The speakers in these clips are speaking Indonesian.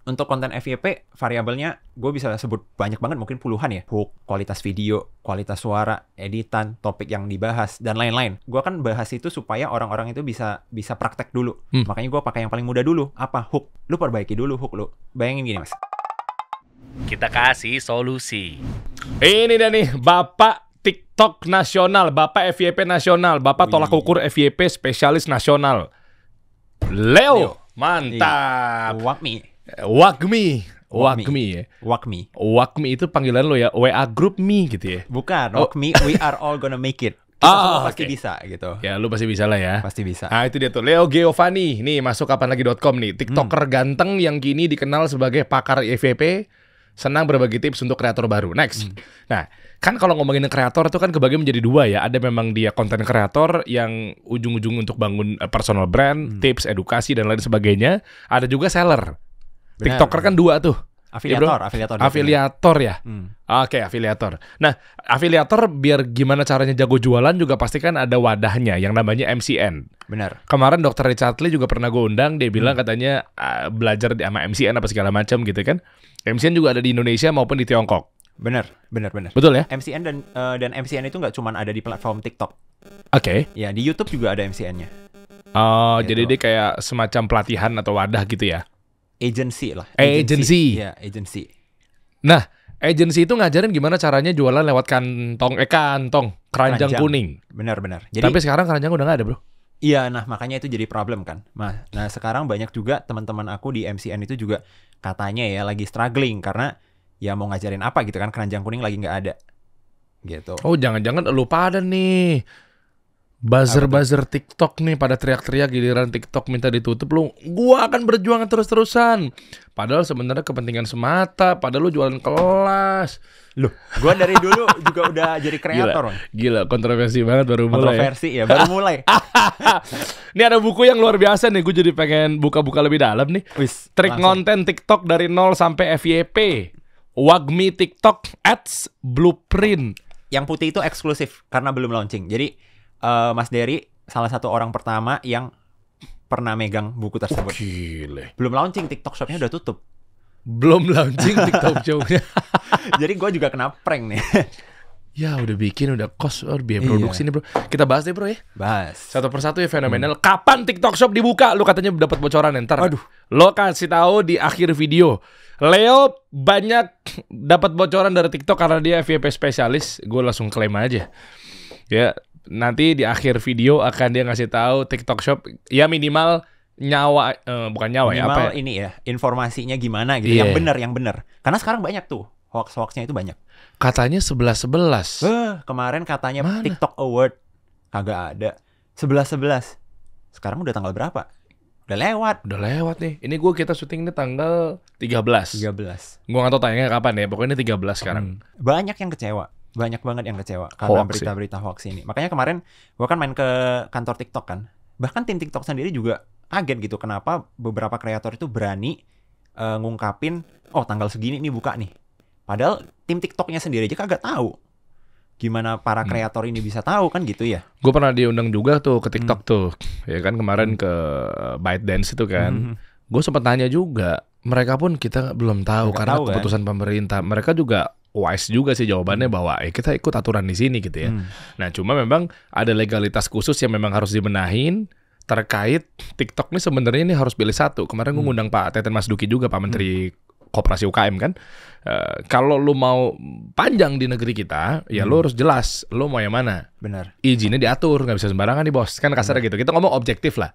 Untuk konten FYP, variabelnya gue bisa sebut banyak banget, mungkin puluhan ya. Hook, kualitas video, kualitas suara, editan, topik yang dibahas, dan lain-lain. Gue kan bahas itu supaya orang-orang itu bisa praktek dulu. Makanya gue pakai yang paling mudah dulu. Apa? Hook. Lu perbaiki dulu hook lu. Bayangin gini, Mas. Kita kasih solusi. Ini dia nih, Bapak TikTok nasional, Bapak FYP nasional, Bapak tolak ukur FYP spesialis nasional. Leo. Mantap. Wagmi ya. Wagmi itu panggilan lo ya, WA Group Me gitu ya. Bukan, Wagmi, we are all gonna make it. Kita semua pasti bisa gitu. Ya lu pasti bisa lah ya. Pasti bisa. Ah itu dia tuh, Leo Giovanni. Nih masuk kapanlagi.com nih, TikToker ganteng yang kini dikenal sebagai pakar FYP, senang berbagi tips untuk kreator baru. Next. Nah, kan kalau ngomongin kreator itu kan kebagi menjadi dua ya. Ada memang dia konten kreator yang ujung-ujung untuk bangun personal brand, tips, edukasi dan lain sebagainya. Ada juga seller. Benar, TikToker kan dua tuh. Afiliator ya. Oke, afiliator. Nah, afiliator biar gimana caranya jago jualan juga pasti kan ada wadahnya yang namanya MCN. Benar. Kemarin Dr. Richard Lee juga pernah gue undang, dia bilang katanya belajar sama MCN apa segala macam gitu kan. MCN juga ada di Indonesia maupun di Tiongkok. Benar. Betul ya? MCN dan MCN itu nggak cuma ada di platform TikTok. Oke. Ya, di YouTube juga ada MCN-nya. Oh, Gitu. jadi dia kayak semacam pelatihan atau wadah gitu ya? Agency lah. Agency. Iya, agency. Nah, agency itu ngajarin gimana caranya jualan lewat keranjang kuning. Benar. Jadi, Tapi sekarang keranjang udah nggak ada, bro. iya, nah makanya itu jadi problem kan. Nah, sekarang banyak juga teman-teman aku di MCN itu juga katanya ya lagi struggling karena ya mau ngajarin apa gitu kan, keranjang kuning lagi nggak ada. Gitu. Oh, jangan-jangan lu pada nih buzzer TikTok nih pada teriak-teriak giliran TikTok minta ditutup, lu gua akan berjuang terus-terusan. Padahal sebenarnya kepentingan semata, padahal lu jualan kelas. Loh, gua dari dulu juga udah jadi kreator. Gila, kontroversi banget baru mulai. Kontroversi ya, baru mulai. Ini ada buku yang luar biasa nih, gue jadi pengen buka-buka lebih dalam nih. Trik konten TikTok dari 0 sampai FYP. Wagmi TikTok Ads Blueprint. Yang putih itu eksklusif karena belum launching. Jadi Mas Dery salah satu orang pertama yang pernah megang buku tersebut. Gile. Belum launching, TikTok Shop-nya udah tutup. Belum launching TikTok Shop-nya. Jadi gue juga kena prank nih. Ya udah bikin, udah cost, biaya produksi nih bro. Kita bahas deh bro ya. Bahas. Satu persatu ya fenomenal. Kapan TikTok Shop dibuka? Lu katanya dapat bocoran ntar. Aduh. Lo kasih tahu di akhir video. Leo banyak dapat bocoran dari TikTok karena dia FYP spesialis. Gue langsung klaim aja. Ya. Nanti di akhir video akan dia ngasih tahu TikTok Shop ya minimal bukan nyawa minimal ya apa ini ya informasinya gimana gitu. Yang benar karena sekarang banyak tuh hoax-hoaxnya itu banyak. Katanya 11. Kemarin katanya Mana? TikTok Award kagak ada. 11. Sekarang udah tanggal berapa? Udah lewat nih. Ini kita syuting ini tanggal 13. Gue gak tau tayangnya kapan ya. Pokoknya 13 sekarang. Banyak yang kecewa. Banyak banget yang kecewa karena Hoax, berita-berita hoax ini. Makanya kemarin gue kan main ke kantor TikTok kan. Bahkan tim TikTok sendiri juga kaget gitu. Kenapa beberapa kreator itu berani ngungkapin, oh tanggal segini nih buka nih. Padahal tim TikToknya sendiri aja kagak tahu. Gimana para kreator ini bisa tahu kan gitu ya. Gue pernah diundang juga tuh ke TikTok tuh. Ya kan kemarin ke ByteDance itu kan. Gue sempat tanya juga. Mereka pun kita belum tahu karena keputusan pemerintah. Mereka juga wise juga sih jawabannya bahwa kita ikut aturan di sini gitu ya. Nah cuma memang ada legalitas khusus yang memang harus dibenahin terkait TikTok ini sebenarnya ini harus pilih satu. Kemarin gue ngundang Pak Teten Mas Duki juga, Pak Menteri Koperasi UKM kan. Kalau lu mau panjang di negeri kita, ya lu harus jelas lu mau yang mana. Benar. Izinnya diatur, nggak bisa sembarangan nih bos. Kan kasar gitu. Kita ngomong objektif lah.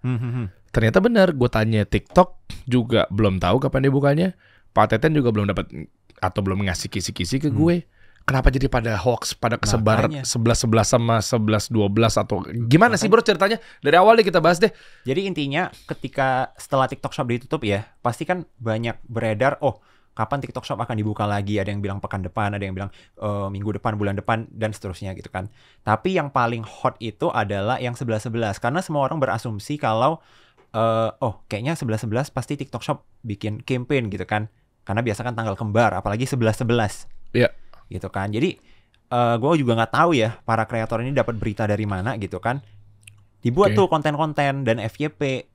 Ternyata benar, gue tanya TikTok juga belum tahu kapan dibukanya. Pak Teten juga belum dapat atau belum ngasih kisi-kisi ke gue. Kenapa jadi pada hoax, pada kesebar 11-11 sama 11-12 atau gimana sih bro ceritanya? Dari awal deh kita bahas deh. Jadi intinya ketika setelah TikTok Shop ditutup ya, pasti kan banyak beredar, oh kapan TikTok Shop akan dibuka lagi? Ada yang bilang pekan depan, ada yang bilang minggu depan, bulan depan, dan seterusnya gitu kan. Tapi yang paling hot itu adalah yang 11-11. Karena semua orang berasumsi kalau, kayaknya 11-11 pasti TikTok Shop bikin campaign gitu kan. Karena biasa kan tanggal kembar, apalagi 11-11. Iya. Gitu kan. Jadi gue juga nggak tahu ya para kreator ini dapat berita dari mana gitu kan. Dibuat tuh konten-konten dan FYP.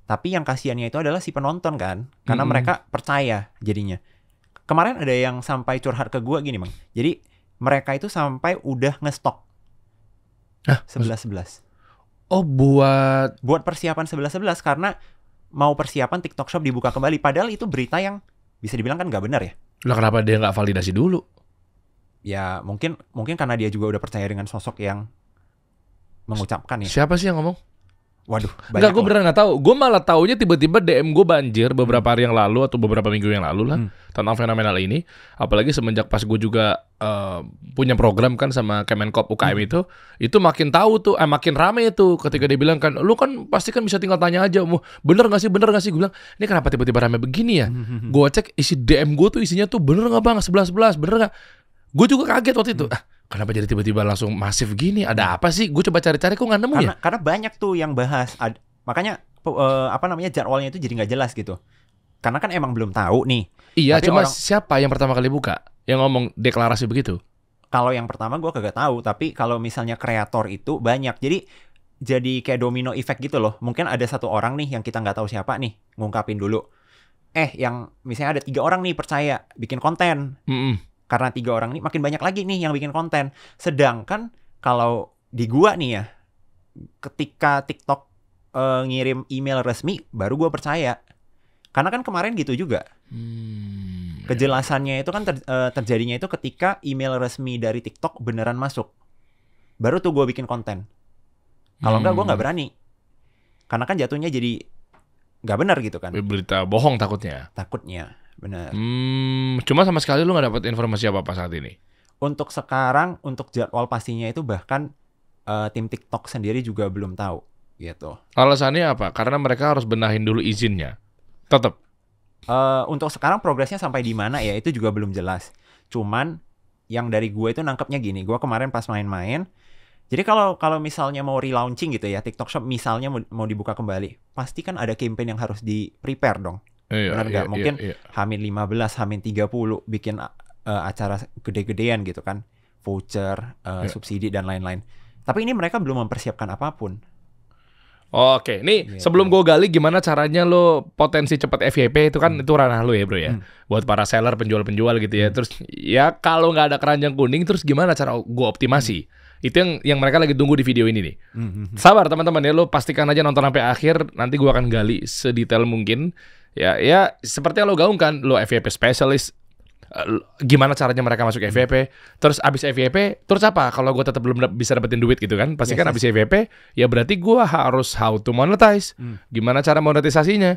Tapi yang kasihannya itu adalah si penonton kan, karena mereka percaya jadinya. Kemarin ada yang sampai curhat ke gue gini, Bang. Jadi mereka itu sampai udah ngestok 11-11. Oh, buat persiapan 11-11 karena mau persiapan TikTok Shop dibuka kembali. Padahal itu berita yang bisa dibilang kan nggak benar ya. Lah kenapa dia nggak validasi dulu? Ya mungkin karena dia juga udah percaya dengan sosok yang mengucapkan ya. Siapa sih yang ngomong? Waduh, enggak, gue beneran nggak tahu. Gue malah taunya tiba-tiba DM gue banjir beberapa hari yang lalu atau beberapa minggu yang lalu lah tentang fenomenal ini. Apalagi semenjak pas gue juga punya program kan sama Kemenkop UKM itu makin tahu tuh, makin rame tuh ketika dia bilang kan, lu kan pasti kan bisa tinggal tanya aja, bener nggak sih? Gue bilang, ini kenapa tiba-tiba rame begini ya? Gue cek isi DM gue tuh isinya tuh bener nggak bang, 11-11, bener nggak? Gue juga kaget waktu itu. Kenapa jadi tiba-tiba langsung masif gini? Ada apa sih? Gue coba cari-cari kok nggak nemu ya? Karena banyak tuh yang bahas. Makanya jadwalnya itu jadi nggak jelas gitu. Karena kan emang belum tahu nih. Iya, tapi cuma siapa yang pertama kali buka yang ngomong deklarasi begitu? Kalau yang pertama gue kagak tahu. Tapi kalau misalnya kreator itu banyak. Jadi kayak domino effect gitu loh. Mungkin ada satu orang nih yang kita nggak tahu siapa nih ngungkapin dulu. Yang misalnya ada 3 orang nih percaya bikin konten. Karena 3 orang nih makin banyak lagi nih yang bikin konten. Sedangkan kalau di gua nih ya, ketika TikTok ngirim email resmi, baru gua percaya. Karena kan kemarin gitu juga. Kejelasannya itu kan terjadinya itu ketika email resmi dari TikTok beneran masuk. Baru tuh gua bikin konten. Kalau enggak gua nggak berani. Karena kan jatuhnya jadi nggak benar gitu kan. Berita bohong takutnya. Benar. Cuma sama sekali lu nggak dapat informasi apa-apa saat ini? Untuk sekarang, untuk jadwal pastinya itu bahkan tim TikTok sendiri juga belum tahu gitu. Alasannya apa? Karena mereka harus benahin dulu izinnya. Tetap. Untuk sekarang progresnya sampai di mana ya itu juga belum jelas. Cuman yang dari gue itu nangkepnya gini. Gue kemarin pas main-main. Jadi kalau misalnya mau relaunching gitu ya, TikTok Shop misalnya mau dibuka kembali, pasti kan ada campaign yang harus di-prepare dong. Benar nggak? Mungkin H-15, H-30 bikin acara gede-gedean gitu kan, voucher, subsidi dan lain-lain. Tapi ini mereka belum mempersiapkan apapun. Oke, nih sebelum gue gali gimana caranya lo potensi cepat FYP itu kan itu ranah lo ya bro ya, buat para seller penjual-penjual gitu ya. Terus ya kalau nggak ada keranjang kuning, terus gimana cara gue optimasi? Itu yang mereka lagi tunggu di video ini nih. Sabar teman-teman ya, lo pastikan aja nonton sampai akhir. Nanti gue akan gali sedetail mungkin. Ya seperti yang lo gaungkan, lo FYP specialist, gimana caranya mereka masuk FYP, terus abis FYP, terus apa? Kalau gue tetap belum bisa dapetin duit gitu kan, pasti kan abis FYP, ya berarti gue harus how to monetize, gimana cara monetisasinya,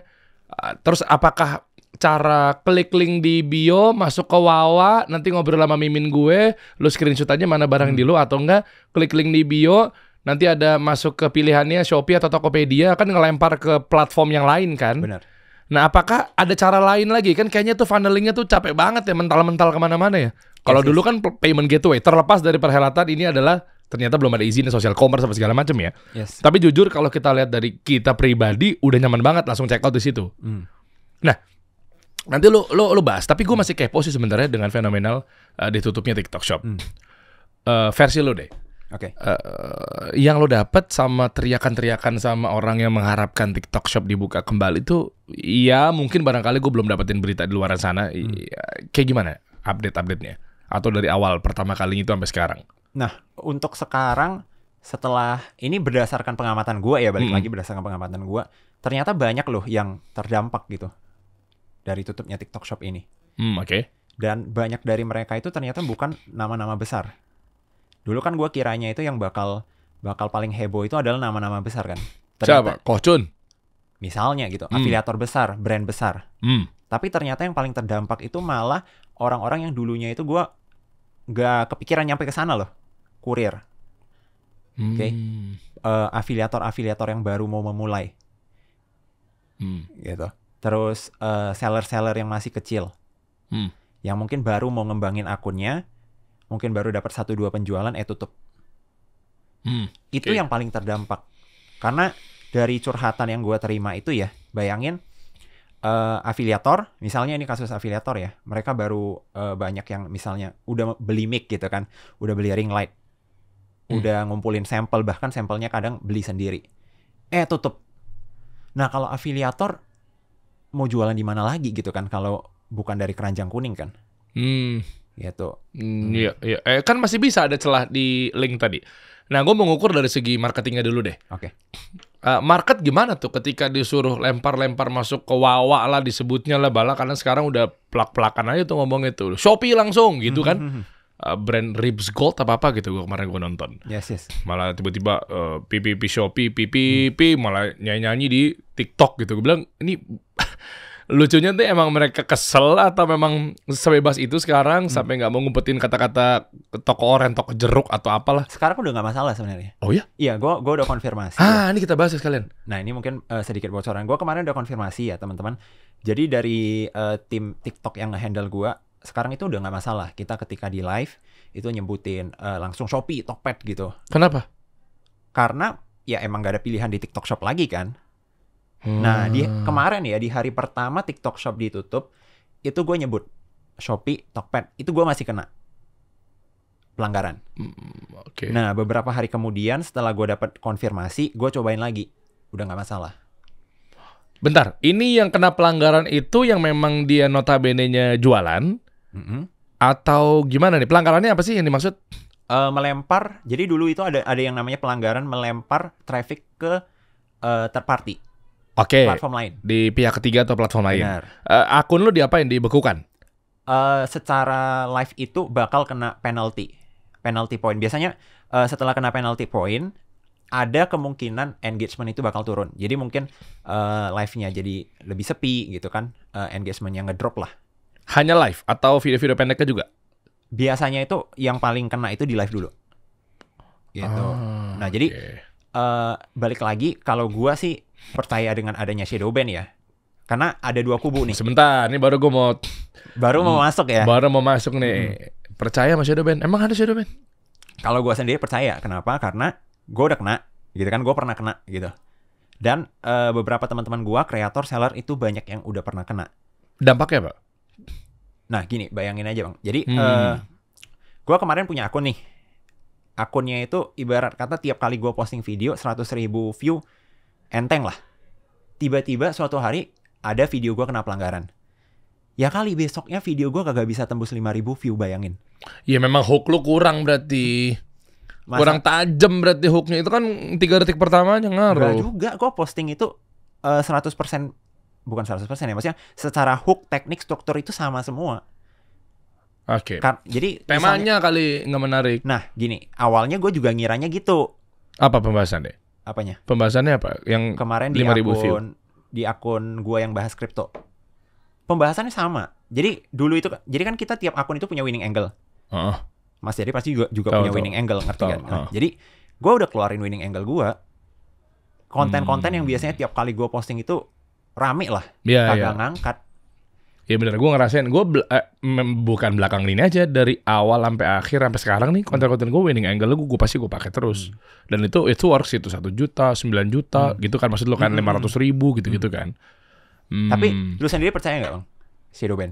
terus apakah cara klik link di bio, masuk ke Wawa, nanti ngobrol sama mimin gue, lo screenshot aja mana barang di lo atau enggak, klik link di bio, nanti ada masuk ke pilihannya Shopee atau Tokopedia, kan ngelempar ke platform yang lain kan. Benar. Nah, apakah ada cara lain lagi? Kan kayaknya tuh funnelingnya tuh capek banget ya, mental-mental kemana-mana ya. Kalau dulu kan payment gateway, terlepas dari perhelatan ini adalah ternyata belum ada izin social commerce apa segala macam ya. Tapi jujur kalau kita lihat dari kita pribadi, udah nyaman banget langsung check out di situ. Nah, nanti lu bahas. Tapi gue masih kepo sih sebenarnya dengan fenomenal ditutupnya TikTok Shop. Versi lu deh. Oke. Yang lo dapet sama teriakan-teriakan sama orang yang mengharapkan TikTok Shop dibuka kembali tuh, ya mungkin barangkali gue belum dapetin berita di luar sana. Kayak gimana update-update-nya? Atau dari awal pertama kali itu sampai sekarang? Nah, untuk sekarang setelah ini berdasarkan pengamatan gue ya, balik lagi berdasarkan pengamatan gue, ternyata banyak loh yang terdampak gitu dari tutupnya TikTok Shop ini. Oke. Dan banyak dari mereka itu ternyata bukan nama-nama besar. Dulu kan gue kiranya itu yang bakal paling heboh itu adalah nama-nama besar kan. Siapa? Kohcun? Misalnya gitu, afiliator besar, brand besar. Tapi ternyata yang paling terdampak itu malah orang-orang yang dulunya itu gue gak kepikiran nyampe ke sana loh. Kurir. Oke. Afiliator-afiliator yang baru mau memulai. Gitu. Terus seller-seller yang masih kecil. Yang mungkin baru mau ngembangin akunnya. Mungkin baru dapat 1-2 penjualan, tutup. Itu yang paling terdampak. Karena dari curhatan yang gue terima itu ya, bayangin afiliator, misalnya ini kasus afiliator ya, mereka baru banyak yang misalnya udah beli mic gitu kan, udah beli ring light, udah ngumpulin sampel, bahkan sampelnya kadang beli sendiri. Tutup. Nah kalau afiliator mau jualan di mana lagi gitu kan kalau bukan dari keranjang kuning kan? Gitu. Iya, iya. Kan masih bisa ada celah di link tadi. Nah, gue mau ngukur dari segi marketingnya dulu deh. Oke. Market gimana tuh ketika disuruh lempar-lempar masuk ke wawa lah disebutnya lah bala karena sekarang udah plak-plakan aja tuh ngomongnya tuh. Shopee langsung gitu kan. Brand Ribs Gold apa gitu kemarin gue nonton. Yes. Malah tiba-tiba PPP Shopee, PPP malah nyanyi-nyanyi di TikTok gitu. Gue bilang ini lucunya tuh emang mereka kesel atau memang sebebas itu sekarang sampai nggak mau ngumpetin kata-kata toko oren, toko jeruk atau apalah. Sekarang udah nggak masalah sebenarnya. Oh ya? Iya, gue udah konfirmasi. Ini kita bahas sekalian. Nah ini mungkin sedikit bocoran. Gue kemarin udah konfirmasi ya teman-teman. Jadi dari tim TikTok yang nge-handle gue, sekarang itu udah nggak masalah. Kita ketika di live itu nyebutin langsung Shopee, Tokped gitu. Kenapa? Karena ya emang gak ada pilihan di TikTok Shop lagi kan. Nah kemarin ya di hari pertama TikTok Shop ditutup, itu gue nyebut Shopee, Tokped, itu gue masih kena pelanggaran. Okay. Nah beberapa hari kemudian setelah gue dapat konfirmasi, gue cobain lagi, udah nggak masalah. Bentar, ini yang kena pelanggaran itu yang memang dia notabene-nya jualan atau gimana nih? Pelanggarannya apa sih yang dimaksud? Melempar. Jadi dulu itu ada yang namanya pelanggaran melempar traffic ke third party. Oke. Platform lain. Di pihak ketiga atau platform lain. Benar. Akun lu diapain? Dibekukan? Secara live itu bakal kena penalty point. Biasanya setelah kena penalty point, ada kemungkinan engagement itu bakal turun. Jadi mungkin live-nya jadi lebih sepi gitu kan, engagementnya ngedrop lah. Hanya live atau video-video pendeknya juga? Biasanya itu yang paling kena itu di live dulu. Gitu. Nah jadi balik lagi, kalau gua sih percaya dengan adanya shadow ban ya. Karena ada dua kubu nih. Sebentar, ini baru mau masuk ya. Baru mau masuk nih. Percaya sama shadow ban? Emang ada shadow ban? Kalau gua sendiri percaya. Kenapa? Karena gue udah kena, gitu kan, gue pernah kena gitu. Dan beberapa teman-teman gue, kreator, seller itu banyak yang udah pernah kena. Dampaknya, Pak? Nah gini, bayangin aja bang. Jadi gue kemarin punya akun nih. Akunnya itu ibarat kata tiap kali gue posting video 100.000 view, enteng lah. Tiba-tiba suatu hari ada video gue kena pelanggaran. Ya kali besoknya video gue kagak bisa tembus 5.000 view, bayangin. Ya memang hook lu kurang berarti. Kurang tajam berarti hooknya. Itu kan 3 detik pertama aja ngaruh. Enggak juga, gue posting itu 100%, bukan 100% ya, maksudnya secara hook, teknik, struktur itu sama semua. Oke. Jadi temanya kali nggak menarik. Nah gini, awalnya gue juga ngiranya gitu. Apa pembahasannya? Apanya? Pembahasannya apa? Yang kemarin di akun gue yang bahas kripto. Pembahasannya sama. Jadi dulu itu, jadi kan kita tiap akun itu punya winning angle. Mas Jadi pasti juga punya winning angle, ngerti kan? Nah, jadi gue udah keluarin winning angle gue. Konten-konten yang biasanya tiap kali gue posting itu rame lah, kagak ngangkat. Ya bener, gue ngerasain, gue bukan belakang ini aja, dari awal sampai akhir sampai sekarang nih konten-konten gue winning angle gue pasti gue pakai terus. Dan itu works, itu 1 juta, 9 juta gitu kan, maksud lo kan 500.000 gitu kan. Tapi lu sendiri percaya nggak bang shadow ban?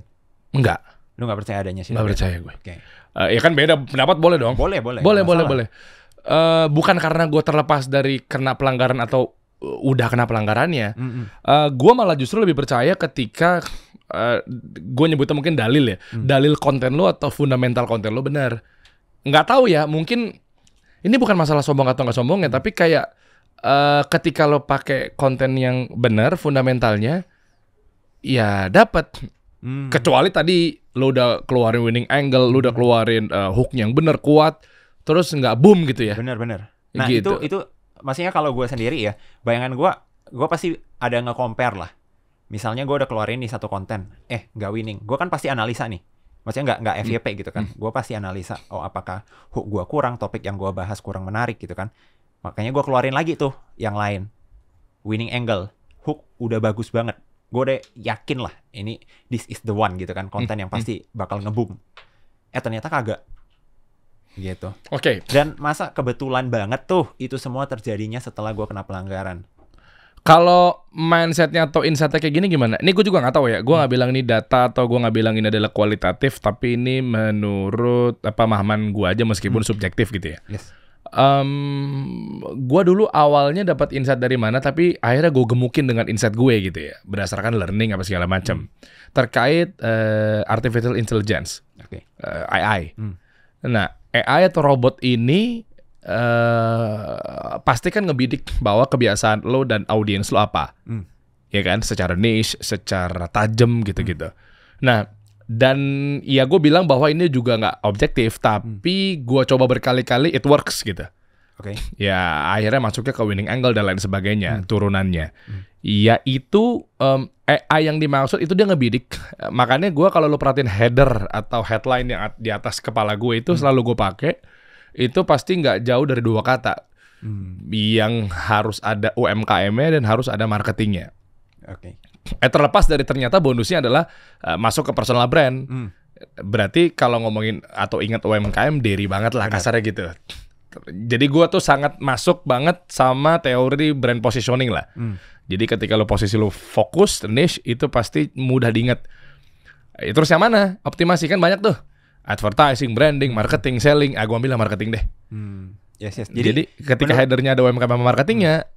Enggak. Lu nggak percaya adanya shadow ban? Nggak percaya gue. Okay. Ya kan beda pendapat, boleh dong. Boleh. Bukan karena gue terlepas dari kena pelanggaran atau udah kena pelanggarannya. Gue malah justru lebih percaya ketika gue nyebutnya mungkin dalil ya, dalil konten lo atau fundamental konten lo benar. Nggak tahu ya, mungkin ini bukan masalah sombong atau nggak sombongnya, tapi kayak ketika lo pakai konten yang benar fundamentalnya, ya dapat. Kecuali tadi lo udah keluarin winning angle, lo udah keluarin hook yang benar kuat, terus nggak boom gitu ya. Benar. Nah gitu. itu maksudnya kalau gue sendiri ya, bayangan gue pasti ada nge-compare lah. Misalnya gue udah keluarin nih satu konten, nggak winning, gue kan pasti analisa nih. Maksudnya nggak FYP gitu kan. Gue pasti analisa, apakah hook gue kurang, topik yang gue bahas kurang menarik gitu kan. Makanya gue keluarin lagi tuh yang lain. Winning angle, hook udah bagus banget. Gue udah yakin lah, ini this is the one gitu kan. Konten yang pasti bakal nge-boom. Ternyata kagak. Gitu. Oke. Dan masa kebetulan banget tuh itu semua terjadinya setelah gue kena pelanggaran. Kalau mindsetnya atau insightnya kayak gini gimana? Ini gue juga nggak tahu ya. Gue nggak bilang ini data atau gue nggak bilang ini adalah kualitatif, tapi ini menurut pemahaman gue aja meskipun subjektif gitu ya. Yes. Gua dulu awalnya dapat insight dari mana, tapi akhirnya gue gemukin dengan insight gue gitu ya, berdasarkan learning apa segala macam terkait artificial intelligence, AI. Nah, AI atau robot ini pasti kan ngebidik bahwa kebiasaan lo dan audiens lo apa, ya kan, secara niche, secara tajam gitu-gitu. Nah, dan ya gue bilang bahwa ini juga nggak objektif, tapi gue coba berkali-kali it works gitu. Ya akhirnya masuknya ke winning angle dan lain sebagainya, turunannya. Ya itu AI yang dimaksud itu dia ngebidik. Makanya gue kalau lo perhatiin header atau headline yang di atas kepala gue itu selalu gue pakai, itu pasti nggak jauh dari 2 kata. Yang harus ada UMKM-nya dan harus ada marketingnya. Terlepas dari ternyata bonusnya adalah masuk ke personal brand. Berarti kalau ngomongin atau ingat UMKM, diri banget lah kasarnya gitu. Jadi gue tuh sangat masuk banget sama teori brand positioning lah. Jadi ketika lo posisi lo fokus, niche, itu pasti mudah diingat. Terus yang mana? Optimasi kan banyak tuh. Advertising, branding, marketing, selling. Gue ambil marketing deh. Jadi ketika headernya ada UMKM sama marketingnya,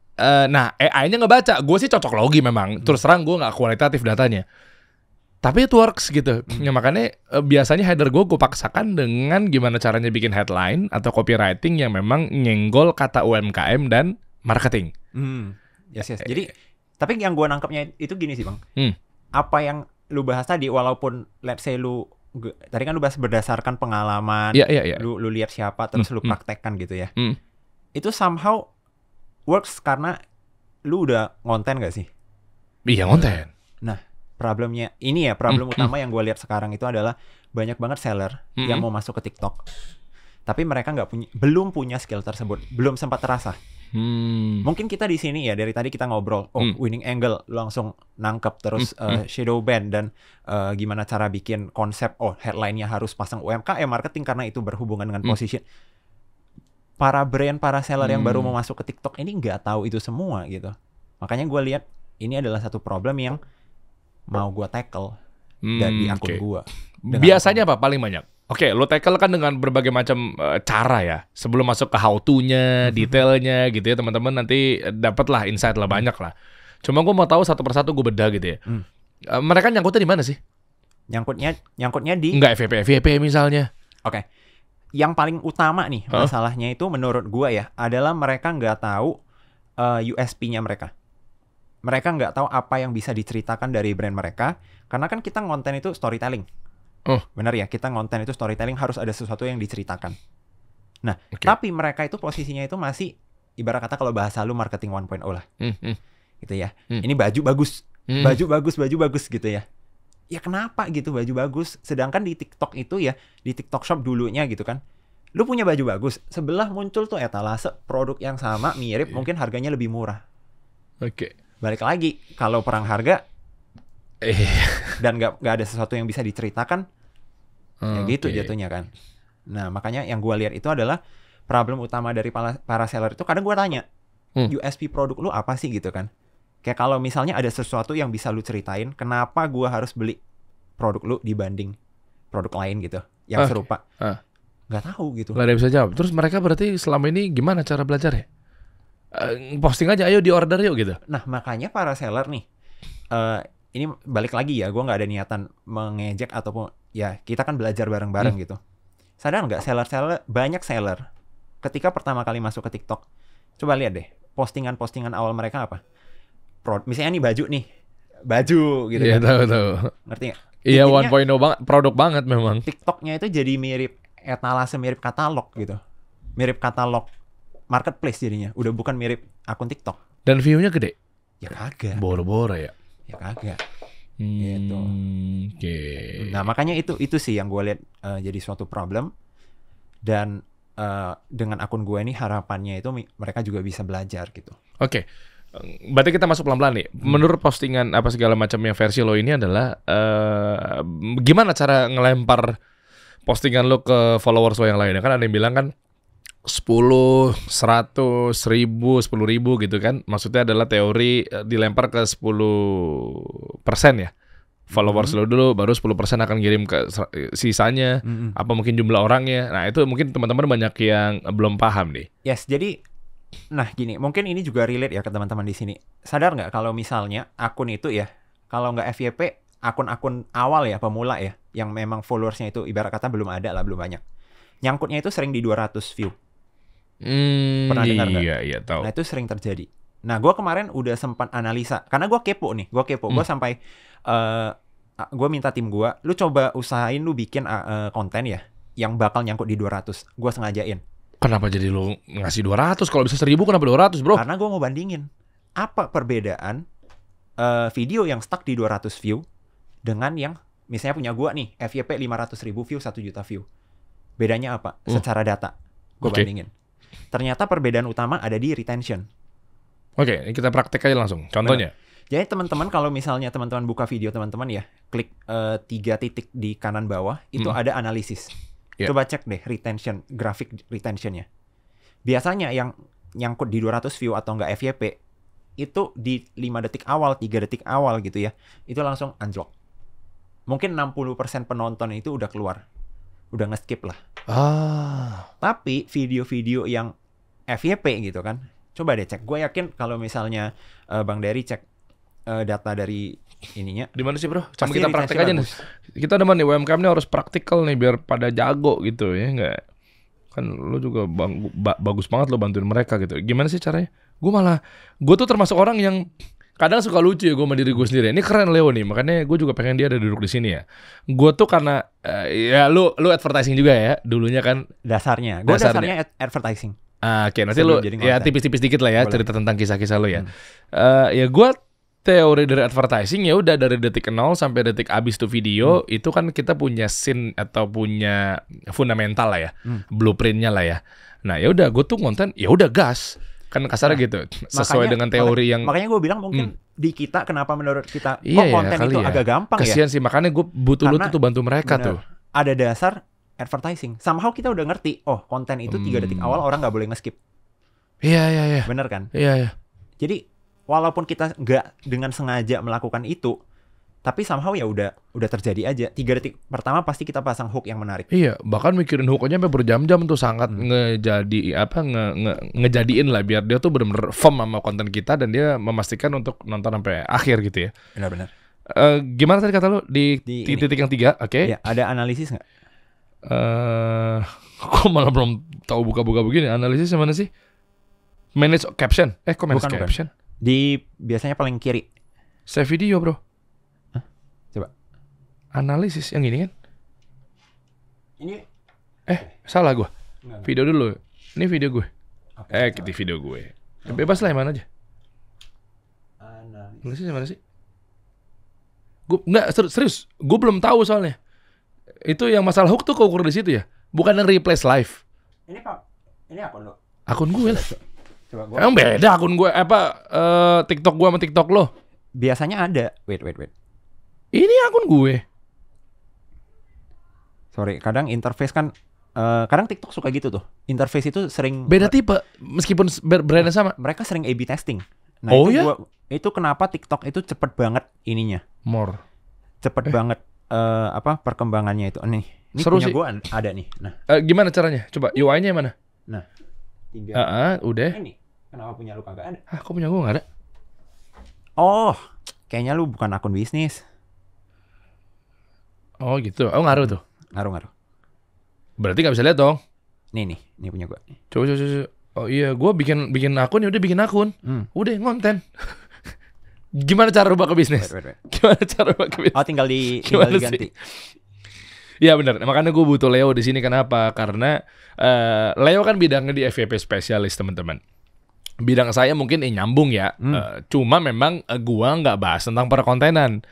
nah AI-nya ngebaca. Gue sih cocok logi memang. Terus terang gue nggak kualitatif datanya. Tapi itu works gitu. Ya, makanya biasanya header gue paksakan dengan gimana caranya bikin headline atau copywriting yang memang nyenggol kata UMKM dan marketing. Jadi, tapi yang gue nangkepnya itu gini sih Bang. Apa yang lu bahas tadi, walaupun let's say tadi kan lu bahas berdasarkan pengalaman, lu lihat siapa, terus lu praktekkan gitu ya. Itu somehow works karena lu udah ngonten gak sih? Iya, ngonten. Nah, problemnya ini ya, problem utama yang gue lihat sekarang itu adalah banyak banget seller yang mau masuk ke TikTok, tapi mereka belum punya skill tersebut, belum sempat terasa. Mungkin kita di sini ya, dari tadi kita ngobrol, winning angle langsung nangkep, terus shadow ban, dan gimana cara bikin konsep, headline-nya harus pasang UMKM, marketing karena itu berhubungan dengan position. Para brand, para seller yang baru mau masuk ke TikTok ini nggak tahu itu semua gitu. Makanya gue lihat ini adalah satu problem yang mau gue tackle dari akun gue. Biasanya apa paling banyak? Lo tackle kan dengan berbagai macam cara ya. Sebelum masuk ke how to-nya, detailnya gitu ya, teman-teman nanti dapatlah insight lah, banyak lah. Cuma gue mau tahu satu persatu, gue bedah gitu ya. Mereka nyangkutnya di mana sih? Nyangkutnya di nggak FYP misalnya. Yang paling utama nih masalahnya itu menurut gue ya adalah mereka nggak tahu USP-nya mereka. Mereka nggak tahu apa yang bisa diceritakan dari brand mereka, karena kan kita ngonten itu storytelling. Benar ya, kita ngonten itu storytelling, harus ada sesuatu yang diceritakan. Nah, tapi mereka itu posisinya itu masih ibarat kata kalau bahasa lu marketing 1.0 lah. Gitu ya. Ini baju bagus. Baju bagus gitu ya. Ya kenapa gitu baju bagus? Sedangkan di TikTok itu ya, di TikTok Shop dulunya gitu kan. Lu punya baju bagus, sebelah muncul tuh etalase produk yang sama, mirip, mungkin harganya lebih murah. Balik lagi, kalau perang harga dan nggak ada sesuatu yang bisa diceritakan, ya gitu jatuhnya kan. Nah, makanya yang gue lihat itu adalah problem utama dari para seller itu. Kadang gue tanya, USP produk lu apa sih gitu kan. Kayak kalau misalnya ada sesuatu yang bisa lu ceritain, kenapa gue harus beli produk lu dibanding produk lain gitu yang serupa. Nggak tahu gitu. Nggak ada yang bisa jawab. Terus mereka berarti selama ini gimana cara belajarnya? Posting aja, ayo di order yuk gitu. Nah, makanya para seller nih, ini balik lagi ya, gue nggak ada niatan mengejek ataupun ya, kita kan belajar bareng-bareng gitu. Sadar nggak banyak seller ketika pertama kali masuk ke TikTok, coba lihat deh postingan-postingan awal mereka apa? Misalnya nih baju gitu. Iya, kan. tahu. Ngerti nggak? Iya, 1.0 banget, produk banget memang. TikToknya itu jadi mirip etalase, mirip katalog gitu, mirip katalog marketplace jadinya, udah bukan mirip akun TikTok. Dan view-nya gede? Ya kagak. Boro-boro ya? Ya kagak. Gitu. Nah, makanya itu sih yang gue lihat jadi suatu problem. Dan dengan akun gue ini harapannya itu mereka juga bisa belajar gitu. Berarti kita masuk pelan-pelan nih. Menurut postingan apa segala macam yang versi lo ini adalah gimana cara ngelempar postingan lo ke followers lo yang lain? Kan ada yang bilang kan 10, 100, 1000, 10.000 gitu kan. Maksudnya adalah teori dilempar ke 10% ya. followers lo dulu, baru 10% akan kirim ke sisanya. Apa mungkin jumlah orangnya. Nah itu mungkin teman-teman banyak yang belum paham nih. Yes, jadi nah gini, mungkin ini juga relate ya ke teman-teman di sini. Sadar nggak kalau misalnya akun itu ya, kalau nggak FYP, akun-akun awal ya, pemula ya, yang memang followersnya itu ibarat kata belum ada lah, belum banyak. Nyangkutnya itu sering di 200 view. Pernah dengar nggak? Iya tahu. Nah itu sering terjadi. Nah gue kemarin udah sempat analisa, karena gue kepo nih, gue sampai gue minta tim gue, lu coba usahain lu bikin konten ya, yang bakal nyangkut di 200. Gue sengajain. Kenapa jadi lu ngasih 200? Kalau bisa 1000 kenapa 200 bro? Karena gue mau bandingin, apa perbedaan video yang stuck di 200 view dengan yang misalnya punya gue nih, FYP 500.000 view, 1 juta view. Bedanya apa? Secara data. Gue bandingin. Ternyata perbedaan utama ada di retention. Oke, ini kita praktek aja langsung. Contohnya. Jadi teman-teman kalau misalnya teman-teman buka video teman-teman ya, klik 3 titik di kanan bawah, itu ada analisis. Yeah. Coba cek deh retention, grafik retentionnya. Biasanya yang nyangkut di 200 view atau enggak FYP, itu di 5 detik awal, 3 detik awal gitu ya, itu langsung anjlok. Mungkin 60% penonton itu udah keluar. Udah nge-skip lah. Tapi video-video yang FYP gitu kan, coba deh cek. Gue yakin kalau misalnya Bang Dery cek data dari ininya. Di mana sih bro? Coba kita praktek aja nih. Kita demen nih UMKM nih harus praktikal nih biar pada jago gitu ya enggak? Kan lu juga bagus banget lo bantuin mereka gitu. Gimana sih caranya? Gue tuh termasuk orang yang kadang suka lucu ya gue sama diri gue sendiri. Ini keren Leo nih, makanya gue juga pengen dia ada duduk di sini ya. Gue tuh karena ya lu advertising juga ya dulunya kan. Dasarnya. Gue dasarnya advertising. Oke, nanti lu ya tipis-tipis dikit lah ya. Boleh. Cerita tentang kisah-kisah lu ya. Ya gue teori dari advertising ya udah dari detik 0 sampai detik abis tuh video itu kan kita punya scene atau punya fundamental lah ya, blueprintnya lah ya. Nah ya udah gue tuh konten ya udah gas. Kan kasarnya gitu, sesuai dengan teori yang... Makanya gue bilang mungkin di kita, kenapa menurut kita konten itu agak gampang ya. Kasian sih, makanya gue butuh lu tuh bantu mereka tuh. Ada dasar advertising. Somehow kita udah ngerti, konten itu 3 detik awal orang gak boleh nge-skip. Iya. Bener kan? Iya. Jadi, walaupun kita nggak dengan sengaja melakukan itu, tapi somehow ya udah terjadi aja. 3 detik pertama pasti kita pasang hook yang menarik. Iya, bahkan mikirin hooknya sampai berjam-jam tuh sangat ngejadiin lah biar dia tuh benar-benar firm sama konten kita dan dia memastikan untuk nonton sampai akhir gitu ya. Benar-benar. Gimana tadi kata lu di titik yang 3? Oke. Ya, ada analisis nggak? Kok malah belum tahu buka-buka begini. Analisis mana sih? Manage caption. Kok manage caption? Di biasanya paling kiri. Save video, bro. Coba. Analisis yang ini kan? Ini salah gue. Video dulu. Ini video gue. Kita video gue. Bebas lah yang mana aja. Analisis yang mana sih? Gue enggak serius. Gue belum tahu soalnya. Itu yang masalah hook tuh keukur di situ ya. Bukan yang replace live. Ini akun lo. Akun gue lah. Coba gua. Emang beda akun gue TikTok gue sama TikTok lo? Biasanya ada. Wait. Ini akun gue. Sorry, kadang interface kan kadang TikTok suka gitu tuh. Interface itu sering beda tipe meskipun brandnya sama. Mereka sering A/B testing. Nah, itu kenapa TikTok itu cepet banget ininya. Cepet banget perkembangannya itu. Ini seru punya sih. gue ada nih. Nah, gimana caranya? Coba UI-nya mana? Nah, 3. Udah. Ini kenapa punya lu kagak ada? Kok punya gue nggak ada? Oh, kayaknya lu bukan akun bisnis. Oh gitu. Ngaruh tuh. Ngaruh. Berarti nggak bisa lihat dong. Nih punya gue. Coba. Oh iya, gue bikin akun ya udah bikin akun. Udah konten. Gimana cara rubah ke bisnis? Wait. Gimana cara rubah ke bisnis? Oh, tinggal diganti. Iya benar. Makanya gue butuh Leo di sini. Kenapa? Karena Leo kan bidangnya di FYP spesialis teman-teman. Bidang saya mungkin nyambung ya. Cuma memang gue nggak bahas tentang perkontenan.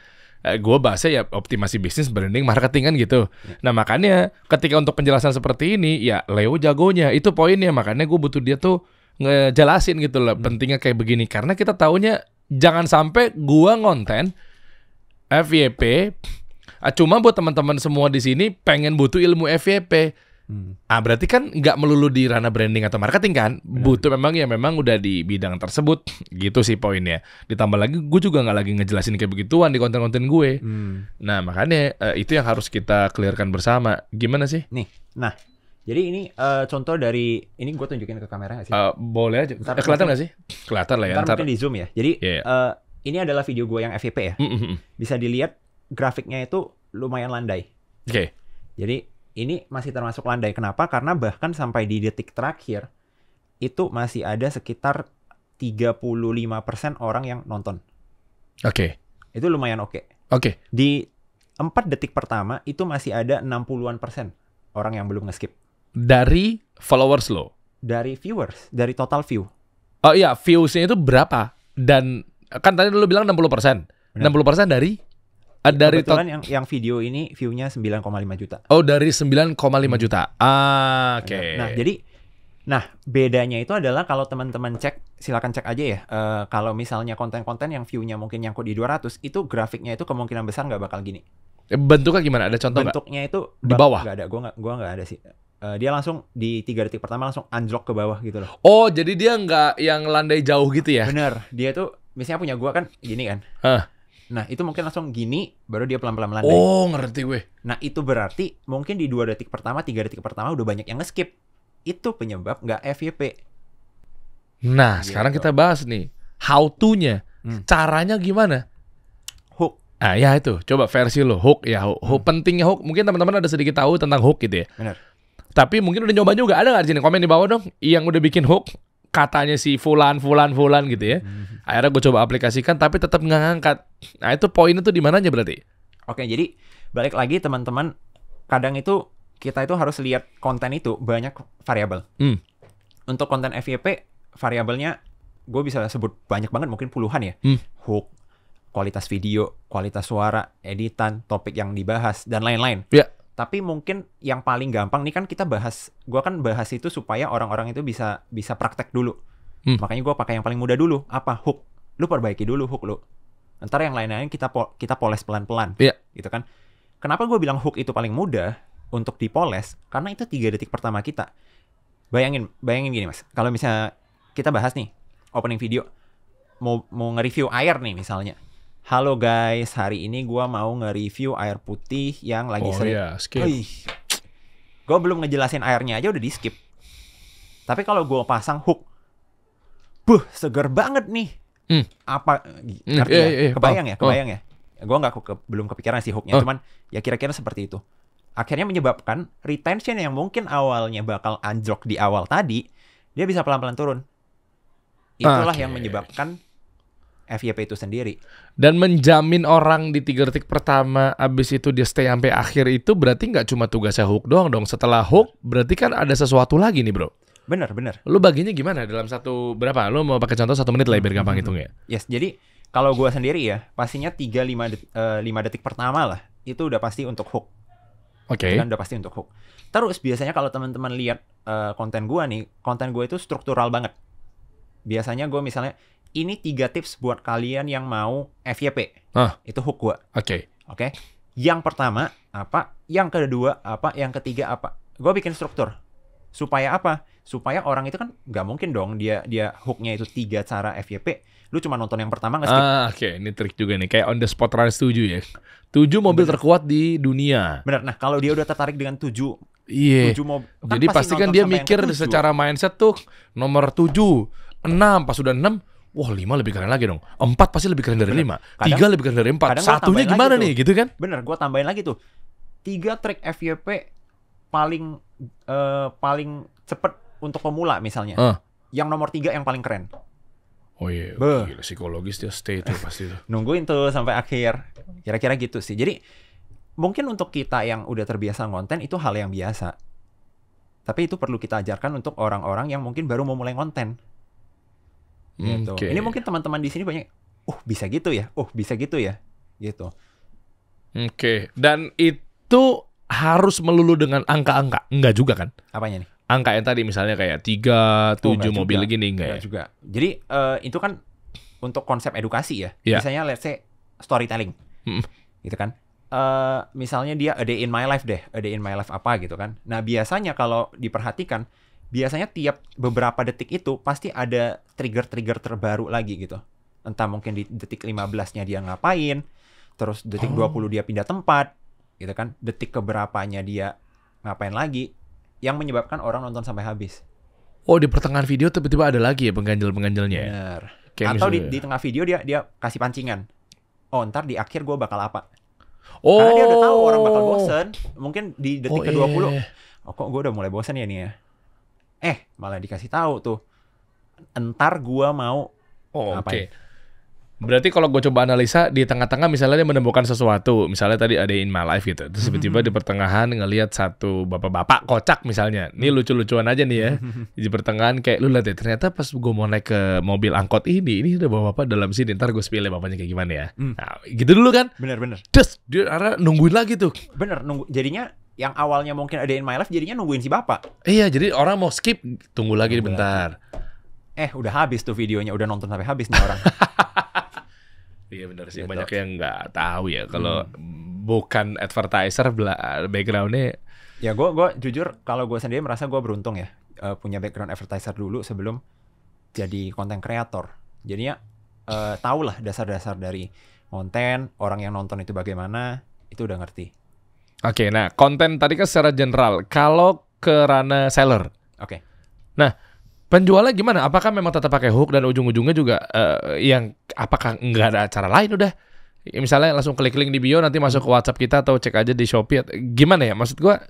Gue bahasnya ya optimasi bisnis, branding, marketing kan gitu. Nah makanya ketika untuk penjelasan seperti ini ya Leo jagonya. Itu poinnya. Makanya gue butuh dia tuh ngejelasin gitu loh. Pentingnya kayak begini. Karena kita taunya jangan sampai gue ngonten FYP. Cuma buat teman-teman semua di sini pengen butuh ilmu FYP. Berarti kan nggak melulu di ranah branding atau marketing kan, butuh memang udah di bidang tersebut, gitu sih poinnya. Ditambah lagi gue juga nggak lagi ngejelasin kayak begituan di konten-konten gue. Nah makanya itu yang harus kita clearkan bersama. Gimana sih? Nih, nah jadi ini contoh dari, ini gue tunjukin ke kamera nggak sih? Boleh aja. Kelihatan nggak sih? Kelihatan lah ya. Ntar mungkin di zoom ya. Jadi ini adalah video gue yang FYP ya. Bisa dilihat grafiknya itu lumayan landai. Oke. Jadi ini masih termasuk landai. Kenapa? Karena bahkan sampai di detik terakhir itu masih ada sekitar 35% orang yang nonton. Oke. Itu lumayan oke. Oke. Di 4 detik pertama itu masih ada 60% orang yang belum nge-skip. Dari followers lo? Dari viewers, dari total view. Oh iya, views-nya itu berapa? Dan kan tadi lu bilang 60%. Benar. 60% dari Kebetulan yang video ini view-nya 9,5 juta. Oh, dari 9,5 juta. Oke. Nah, jadi bedanya itu adalah kalau teman-teman silakan cek aja ya. Kalau misalnya konten-konten yang view-nya mungkin nyangkut di 200, itu grafiknya itu kemungkinan besar nggak bakal gini. Bentuknya gimana? Ada contoh nggak? Bentuknya itu di bawah. Nggak ada. Gua nggak ada sih. Dia langsung di 3 detik pertama langsung anjlok ke bawah gitu loh. Oh, jadi dia nggak yang landai jauh gitu ya? Bener. Dia tuh misalnya punya gua kan gini kan. Nah, itu mungkin langsung gini, baru dia pelan-pelan melandai. Oh, ngerti gue. Nah, itu berarti mungkin di 2 detik pertama, 3 detik pertama udah banyak yang nge-skip. Itu penyebab nggak FYP. Nah, Gitu. sekarang kita bahas nih. How to-nya. Caranya gimana? Hook. Ya itu. Coba versi lo. Hook ya. Hook. Pentingnya hook. Mungkin teman-teman ada sedikit tahu tentang hook gitu ya. Bener. Tapi mungkin udah nyoba juga. Ada nggak di sini? Komen di bawah dong. Yang udah bikin hook. Katanya si fulan gitu ya. Akhirnya gue coba aplikasikan tapi tetap nggak ngangkat. Nah itu poinnya tuh di mananya berarti? Oke, jadi balik lagi teman-teman, kadang itu kita itu harus lihat konten itu banyak variabel. Untuk konten FYP variabelnya gue bisa sebut banyak banget, mungkin puluhan ya. Hook, kualitas video, kualitas suara, editan, topik yang dibahas dan lain-lain. Ya. Tapi mungkin yang paling gampang nih kan kita bahas, gue kan bahas itu supaya orang-orang itu bisa praktek dulu. Makanya gue pakai yang paling mudah dulu. Apa? Hook. Lu perbaiki dulu hook lu. Ntar yang lain-lain kita poles pelan-pelan. Iya. Gitu kan. Kenapa gue bilang hook itu paling mudah untuk dipoles? Karena itu 3 detik pertama kita. Bayangin gini mas. Kalau misalnya kita bahas nih opening video, mau nge-review air nih misalnya. Halo guys, hari ini gue mau nge-review air putih yang lagi sering. Skip. Gue belum ngejelasin airnya aja udah di skip. Tapi kalau gue pasang hook, seger banget nih. Apa? Ngerti ya? Kebayang ya? Gue belum kepikiran sih hooknya, cuman ya kira-kira seperti itu. Akhirnya menyebabkan retention yang mungkin awalnya bakal anjlok di awal tadi, dia bisa pelan-pelan turun. Itulah yang menyebabkan FYP itu sendiri. Dan menjamin orang di 3 detik pertama, abis itu dia stay sampai akhir itu berarti nggak cuma tugasnya hook doang dong. Setelah hook berarti kan ada sesuatu lagi nih bro. Bener. Lu baginya gimana dalam berapa? Lu mau pakai contoh 1 menit lah biar gampang hitungnya. Yes, jadi kalau gue sendiri ya pastinya 5 detik pertama lah itu udah pasti untuk hook. Oke. Kan udah pasti untuk hook. Terus biasanya kalau teman-teman lihat konten gue nih, konten gue itu struktural banget. Biasanya gue misalnya ini 3 tips buat kalian yang mau FYP. Itu hook gue. Oke. Yang pertama apa? Yang kedua apa? Yang ketiga apa? Gue bikin struktur. Supaya apa? Supaya orang itu kan nggak mungkin dong dia hooknya itu 3 cara FYP. Lu cuma nonton yang pertama nggak skip. Oke. Ini trik juga nih. Kayak on the spot run 7 ya. 7 mobil terkuat di dunia. Bener. Nah kalau dia udah tertarik dengan 7 mobil. Jadi pasti kan dia mikir secara mindset tuh nomor 7, 6. Pas udah 6. Wah 5 lebih keren lagi dong. 4 pasti lebih keren dari 5. 3 lebih keren dari 4. Satunya gimana nih gitu kan? Bener, gue tambahin lagi tuh 3 trik FYP paling cepet untuk pemula misalnya. Yang nomor 3 yang paling keren. Oh iya, gila, psikologis dia stay tuh pasti tuh. Nungguin tuh sampai akhir. Kira-kira gitu sih. Jadi mungkin untuk kita yang udah terbiasa ngonten itu hal yang biasa. Tapi itu perlu kita ajarkan untuk orang-orang yang mungkin baru mau mulai ngonten. Gitu. Ini mungkin teman-teman di sini banyak, bisa gitu ya, bisa gitu ya, gitu. Oke. Dan itu harus melulu dengan angka-angka, enggak juga kan? Apanya nih? Angka yang tadi misalnya kayak 3, 7 mobil juga. gini enggak ya? Juga. Jadi itu kan untuk konsep edukasi ya. Yeah. Misalnya let's say storytelling, gitu kan? misalnya dia a day in my life deh, a day in my life apa gitu kan. Nah biasanya kalau diperhatikan, biasanya tiap beberapa detik itu pasti ada trigger-trigger terbaru lagi gitu. Entah mungkin di detik 15-nya dia ngapain, terus detik 20 dia pindah tempat, gitu kan. Detik keberapanya dia ngapain lagi, yang menyebabkan orang nonton sampai habis. Oh, di pertengahan video tiba-tiba ada lagi ya pengganjel-pengganjelnya ya? Bener. Kayak Atau misalnya- di tengah video dia kasih pancingan. Oh, ntar di akhir gue bakal apa. Oh. Karena dia udah tahu orang bakal bosen. Mungkin di detik Oh, ke-20. iya. Oh, kok gue udah mulai bosen ya nih ya. Malah dikasih tahu tuh. Entar gue mau Oh, oke. ngapain. Berarti kalau gue coba analisa di tengah-tengah misalnya dia menemukan sesuatu, misalnya tadi ada in my life gitu, terus tiba-tiba di pertengahan ngelihat satu bapak-bapak kocak misalnya, ini lucu-lucuan aja nih ya, di pertengahan kayak lu lihat deh, ternyata pas gue mau naik ke mobil angkot ini udah bapak-bapak dalam sini, ntar gue spill bapaknya kayak gimana ya, nah, gitu dulu kan, Bener-bener. terus dia nungguin lagi tuh, Bener, nunggu. Jadinya yang awalnya mungkin ada in my life, jadinya nungguin si bapak. iya jadi orang mau skip, tunggu lagi Tunggu bentar. Udah habis tuh videonya, udah nonton sampai habis nih orang. Iya benar sih, Gitu. banyak yang nggak tahu ya kalau bukan advertiser backgroundnya. Ya gue jujur kalau gue sendiri merasa gue beruntung ya, punya background advertiser dulu sebelum jadi content creator. Jadinya tau lah dasar-dasar dari konten, orang yang nonton itu bagaimana, itu udah ngerti. Oke, nah konten tadi kan secara general. Kalau ke ranah seller, Oke. nah penjualnya gimana? Apakah memang tetap pakai hook dan ujung-ujungnya juga yang apakah nggak ada cara lain udah? Ya, misalnya langsung klik link di bio nanti masuk ke WhatsApp kita atau cek aja di Shopee. Gimana ya? Maksud gua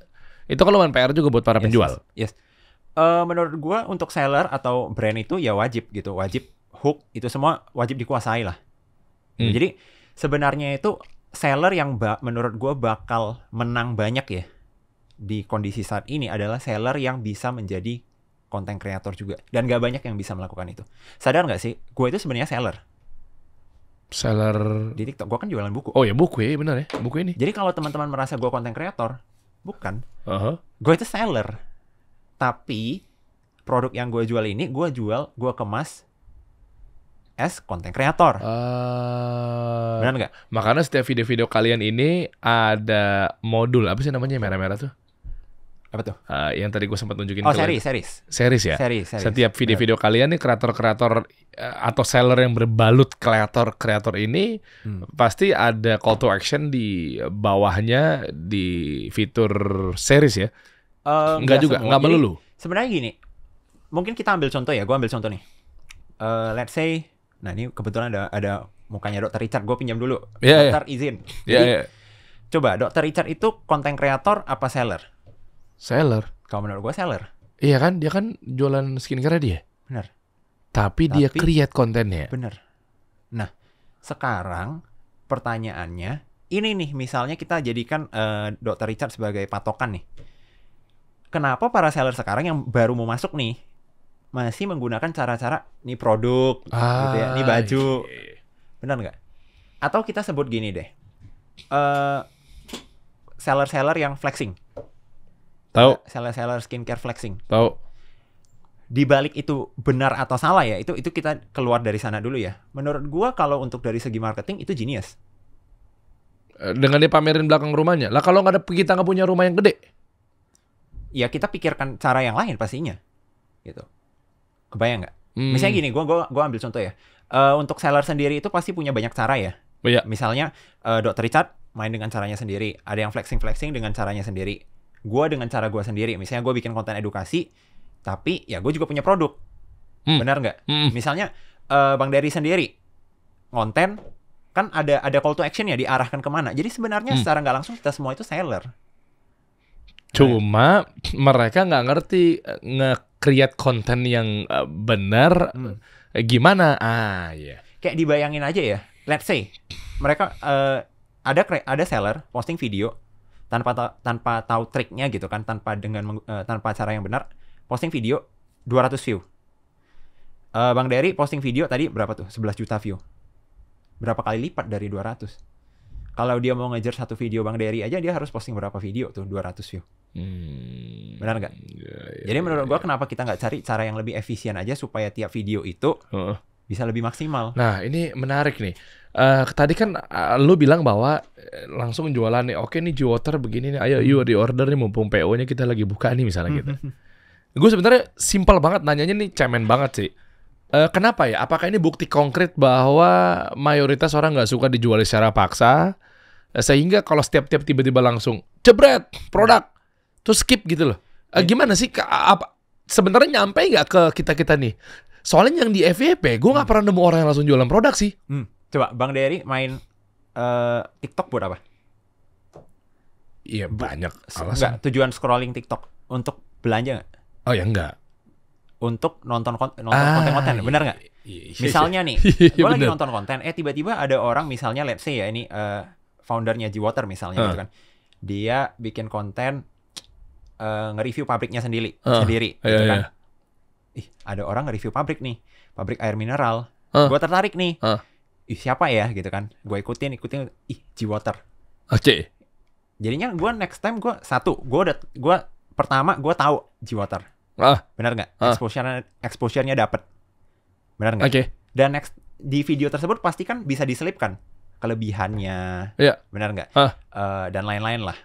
itu kan lumayan PR juga buat para penjual. Yes. Menurut gue untuk seller atau brand itu ya wajib gitu, wajib hook itu semua wajib dikuasai lah. Jadi sebenarnya itu seller yang menurut gue bakal menang banyak ya di kondisi saat ini adalah seller yang bisa menjadi konten kreator juga, dan gak banyak yang bisa melakukan itu. Sadar nggak sih, gue itu sebenarnya seller Seller. di TikTok. Gue kan jualan buku. Oh ya buku ya, benar ya, buku ini. Jadi kalau teman-teman merasa gue konten kreator, bukan. Uh-huh. Gue itu seller. Tapi produk yang gue jual ini gue kemas as konten kreator. Benar nggak? Makanya setiap video-video kalian ini ada modul apa sih namanya yang merah-merah tuh? Apa tuh? Yang tadi gue sempat nunjukin. Oh, ke series. Series ya? Series. Setiap video-video kalian nih kreator-kreator atau seller yang berbalut kreator-kreator ini pasti ada call to action di bawahnya di fitur series ya? Enggak juga, semua. enggak Jadi, melulu. Sebenarnya gini, mungkin kita ambil contoh ya. Gue ambil contoh nih. Let's say, nah ini kebetulan ada mukanya Dr. Richard. Gue pinjam dulu. Iya, Dokter izin. Iya, Jadi, iya. coba Dr. Richard itu konten kreator apa seller? Seller. Kalau menurut gue seller. Iya kan, dia kan jualan skincare dia. Bener. Tapi dia create kontennya. Bener. Nah, sekarang pertanyaannya, ini nih misalnya kita jadikan Dr. Richard sebagai patokan nih. Kenapa para seller sekarang yang baru mau masuk nih masih menggunakan cara-cara nih produk, gitu ya, nih baju, benar nggak? Atau kita sebut gini deh, seller-seller yang flexing, Tahu, seller-seller skincare flexing. tahu. Di balik itu benar atau salah ya, itu kita keluar dari sana dulu ya. Menurut gua kalau untuk dari segi marketing itu genius. Dengan dia pamerin belakang rumahnya. Lah kalau kita nggak punya rumah yang gede. Ya kita pikirkan cara yang lain pastinya, gitu. Kebayang nggak? Misalnya gini, gua ambil contoh ya. Untuk seller sendiri itu pasti punya banyak cara ya. Oh, iya. Misalnya Dr. Richard main dengan caranya sendiri, ada yang flexing dengan caranya sendiri. Gua dengan cara gua sendiri. Misalnya gua bikin konten edukasi, tapi ya gue juga punya produk. Benar nggak? Misalnya Bang Dery sendiri konten kan ada call to action ya, diarahkan kemana. Jadi sebenarnya secara nggak langsung kita semua itu seller. Cuma mereka nggak ngerti nge-create konten yang benar gimana. Iya. Kayak dibayangin aja ya. Let's say mereka ada seller posting video tanpa tahu triknya gitu kan, tanpa cara yang benar, posting video 200 view. Bang Dery posting video tadi berapa tuh? 11 juta view. Berapa kali lipat dari 200? Kalau dia mau ngejar satu video Bang Dery aja, dia harus posting berapa video tuh? 200 view. Benar nggak? Jadi menurut gua kenapa kita nggak cari cara yang lebih efisien aja supaya tiap video itu bisa lebih maksimal. Nah, ini menarik nih. Tadi kan lu bilang bahwa langsung jualan nih. Oke nih Jiwater begini nih. Ayo yuk di order nih mumpung PO-nya kita lagi buka nih misalnya gitu. Gue sebenarnya simpel banget nanyanya nih, cemen banget sih. Kenapa ya? Apakah ini bukti konkret bahwa mayoritas orang nggak suka dijual secara paksa, sehingga kalau setiap tiba-tiba langsung jebret produk, terus skip gitu loh? Gimana sih? Apa sebenarnya nyampe nggak ke kita nih? Soalnya yang di FYP, gue nggak pernah nemu orang yang langsung jualan produk sih. Coba Bang Dery main TikTok buat apa? Iya banyak alasan. Enggak, tujuan scrolling TikTok untuk belanja nggak? Oh ya enggak. Untuk nonton konten-konten, benar nggak? Misalnya nih, gue lagi nonton konten, tiba-tiba ada orang misalnya let's say ya ini foundernya Jiwater misalnya gitu kan, dia bikin konten nge-review pabriknya sendiri, gitu kan. Ih, ada orang nge-review pabrik nih, pabrik air mineral, gue tertarik nih, ih siapa ya gitu kan, gue ikutin, ih Jiwater. Oke. Jadinya gue next time gue pertama gue tahu Jiwater. Benar nggak? Exposure-nya dapet. Benar nggak? Oke. Dan next di video tersebut pasti kan bisa diselipkan kelebihannya. Iya. Benar nggak? Dan lain-lain lah.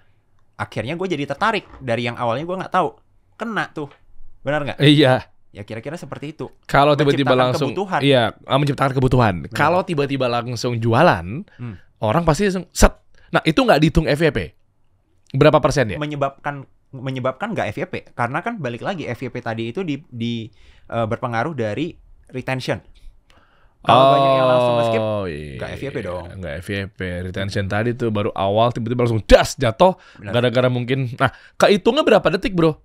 Akhirnya gue jadi tertarik dari yang awalnya gue nggak tahu. Kena tuh. Benar nggak? Iya. Ya kira-kira seperti itu. Kalau tiba-tiba langsung kebutuhan. Iya, menciptakan kebutuhan. Kalau tiba-tiba langsung jualan, orang pasti langsung set. Nah, itu nggak dihitung FYP. Berapa persen ya? Menyebabkan nggak FYP, karena kan balik lagi FYP tadi itu berpengaruh dari retention. Kalau banyak yang langsung skip, nggak FYP dong. Nggak FYP, retention tadi tuh baru awal tiba-tiba langsung das jatuh. Gara-gara mungkin, nah kehitungnya berapa detik bro?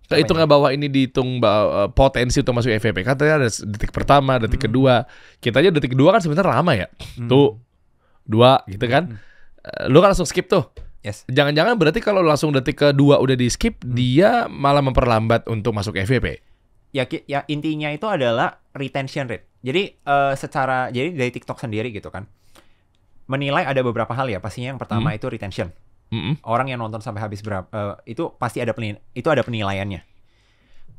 Kehitungnya bahwa ini dihitung potensi untuk masuk FYP. Katanya ada detik pertama, detik kedua. Kita aja detik kedua kan sebenarnya lama ya. Tuh 2 gitu kan. Lu kan langsung skip tuh. Yes. Jangan-jangan berarti kalau langsung detik kedua udah di skip, dia malah memperlambat untuk masuk FYP. Ya intinya itu adalah retention rate. Jadi jadi dari TikTok sendiri gitu kan, menilai ada beberapa hal ya. Pastinya yang pertama itu retention. Orang yang nonton sampai habis berapa, itu pasti ada penilaiannya.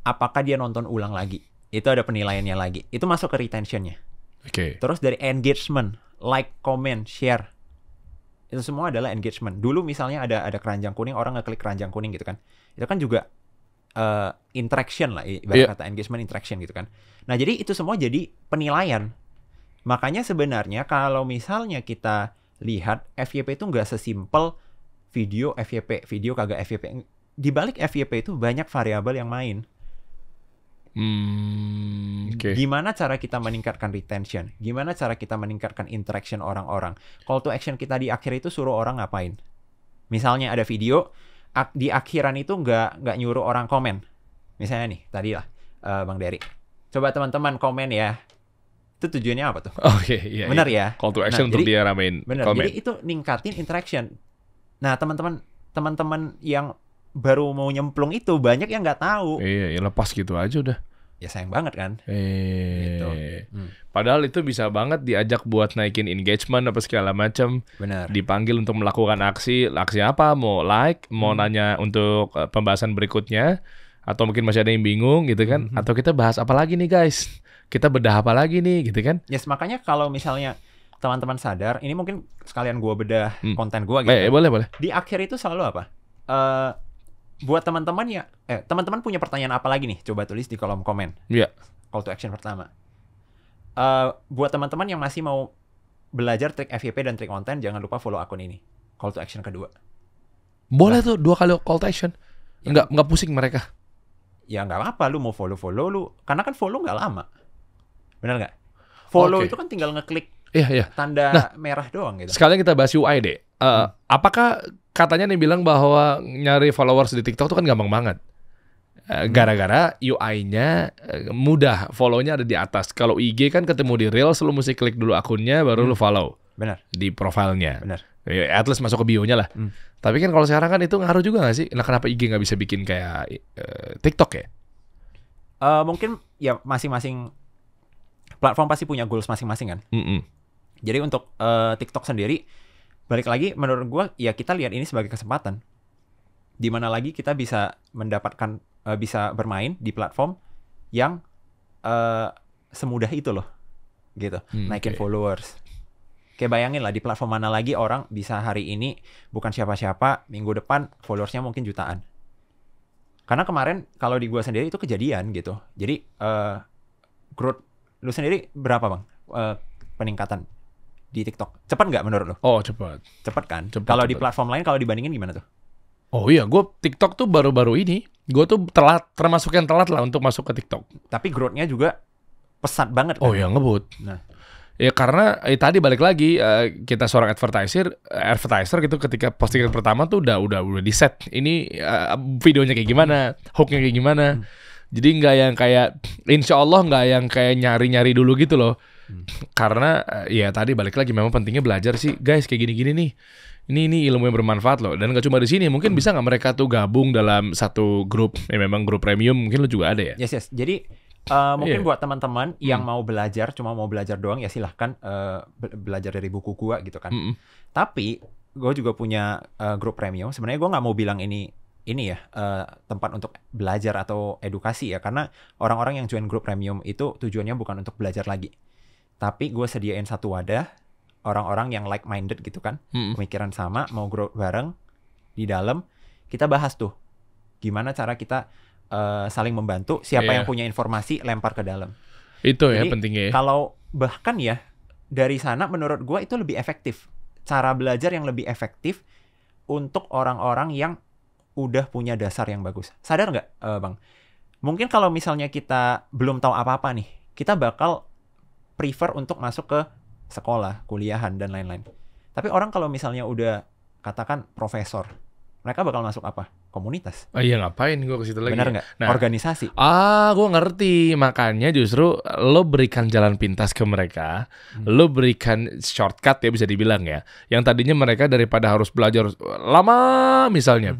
Apakah dia nonton ulang lagi? Itu ada penilaiannya lagi. Itu masuk ke retentionnya. Oke. Terus dari engagement, like, comment, share. Itu semua adalah engagement. Dulu misalnya ada keranjang kuning, orang ngeklik keranjang kuning gitu kan. Itu kan juga interaction lah, ibarat kata engagement interaction gitu kan. Nah, jadi itu semua jadi penilaian. Makanya sebenarnya kalau misalnya kita lihat FYP itu nggak sesimpel video FYP, video kagak FYP. Di balik FYP itu banyak variabel yang main. Okay. Gimana cara kita meningkatkan retention? Gimana cara kita meningkatkan interaction orang-orang? Call to action kita di akhir itu suruh orang ngapain? Misalnya ada video di akhiran itu nggak nyuruh orang komen. Misalnya nih tadi lah Bang Dery, coba teman-teman komen ya. Itu tujuannya apa tuh? Oke, iya. Benar ya. Call to action untuk dia ramein komen. Jadi itu ningkatin interaction. Nah teman-teman yang baru mau nyemplung itu banyak yang nggak tahu. Iya, ya lepas gitu aja udah. Ya sayang banget kan. Gitu. Padahal itu bisa banget diajak buat naikin engagement apa segala macam. Benar. Dipanggil untuk melakukan aksi apa? Mau like, mau nanya untuk pembahasan berikutnya, atau mungkin masih ada yang bingung gitu kan? Atau kita bahas apa lagi nih guys? Kita bedah apa lagi nih gitu kan? Yes, makanya kalau misalnya teman-teman sadar, ini mungkin sekalian gua bedah konten gua gitu. Boleh. Di akhir itu selalu apa? Buat teman-teman ya, teman-teman punya pertanyaan apa lagi nih? Coba tulis di kolom komen. Iya. Call to action pertama. Buat teman-teman yang masih mau belajar trik FYP dan trik konten, jangan lupa follow akun ini. Call to action kedua. Boleh tuh 2 kali call to action. Nggak pusing mereka. Ya nggak apa-apa, lu mau follow lu. Karena kan follow nggak lama. Benar nggak? Follow itu kan tinggal ngeklik tanda merah doang gitu. Sekalian kita bahas UI deh. Apakah katanya nih bilang bahwa nyari followers di TikTok itu kan gampang banget. Gara-gara UI-nya mudah, follow-nya ada di atas. Kalau IG kan ketemu di Reels, lu mesti klik dulu akunnya baru lu follow. Benar. Di profilnya. Benar. At least masuk ke bio-nya lah. Tapi kan kalau sekarang kan itu ngaruh juga gak sih? Nah, kenapa IG nggak bisa bikin kayak TikTok ya? Mungkin ya masing-masing platform pasti punya goals masing-masing kan. Jadi untuk TikTok sendiri, balik lagi menurut gue ya kita lihat ini sebagai kesempatan. Di mana lagi kita bisa mendapatkan bisa bermain di platform yang semudah itu loh. gitu, naikin followers. Kayak bayangin lah di platform mana lagi orang bisa hari ini bukan siapa-siapa, minggu depan followersnya mungkin jutaan. Karena kemarin kalau di gua sendiri itu kejadian gitu. Jadi growth lu sendiri berapa bang peningkatan di TikTok? Cepat nggak menurut lu? Oh cepat. Cepat kan? Kalau di platform lain kalau dibandingin gimana tuh? Oh iya, gue TikTok tuh baru-baru ini, gue tuh termasuk yang telat lah untuk masuk ke TikTok. Tapi growth-nya juga pesat banget kan? Oh iya, ngebut. Nah. Ya karena tadi balik lagi kita seorang advertiser gitu ketika postingan pertama tuh udah di set. Ini videonya kayak gimana, hooknya kayak gimana. Jadi nggak yang kayak, insya Allah nggak yang kayak nyari-nyari dulu gitu loh. Karena ya tadi balik lagi memang pentingnya belajar sih, guys kayak gini-gini nih. Ini ilmu yang bermanfaat loh. Dan gak cuma di sini, mungkin bisa nggak mereka tuh gabung dalam satu grup, memang grup premium, mungkin lo juga ada ya? Yes. Jadi mungkin buat teman-teman yang mau belajar, cuma mau belajar doang ya silahkan belajar dari buku gua gitu kan. Tapi gue juga punya grup premium. Sebenarnya gue nggak mau bilang ini ya tempat untuk belajar atau edukasi ya, karena orang-orang yang join grup premium itu tujuannya bukan untuk belajar lagi. Tapi gue sediain satu wadah orang-orang yang like minded gitu kan, pemikiran sama, mau grow bareng di dalam, kita bahas tuh gimana cara kita saling membantu, siapa yang punya informasi lempar ke dalam. Itu jadi, ya pentingnya. Kalau bahkan ya dari sana menurut gue itu lebih efektif, cara belajar yang lebih efektif untuk orang-orang yang udah punya dasar yang bagus. Sadar nggak bang? Mungkin kalau misalnya kita belum tahu apa-apa nih, kita bakal prefer untuk masuk ke sekolah, kuliahan, dan lain-lain. Tapi orang kalau misalnya udah katakan profesor, mereka bakal masuk apa? Komunitas. Iya ngapain gue ke situ lagi? Benar nggak? Nah, organisasi. Gue ngerti. Makanya justru lo berikan jalan pintas ke mereka, lo berikan shortcut ya bisa dibilang ya. Yang tadinya mereka daripada harus belajar lama misalnya,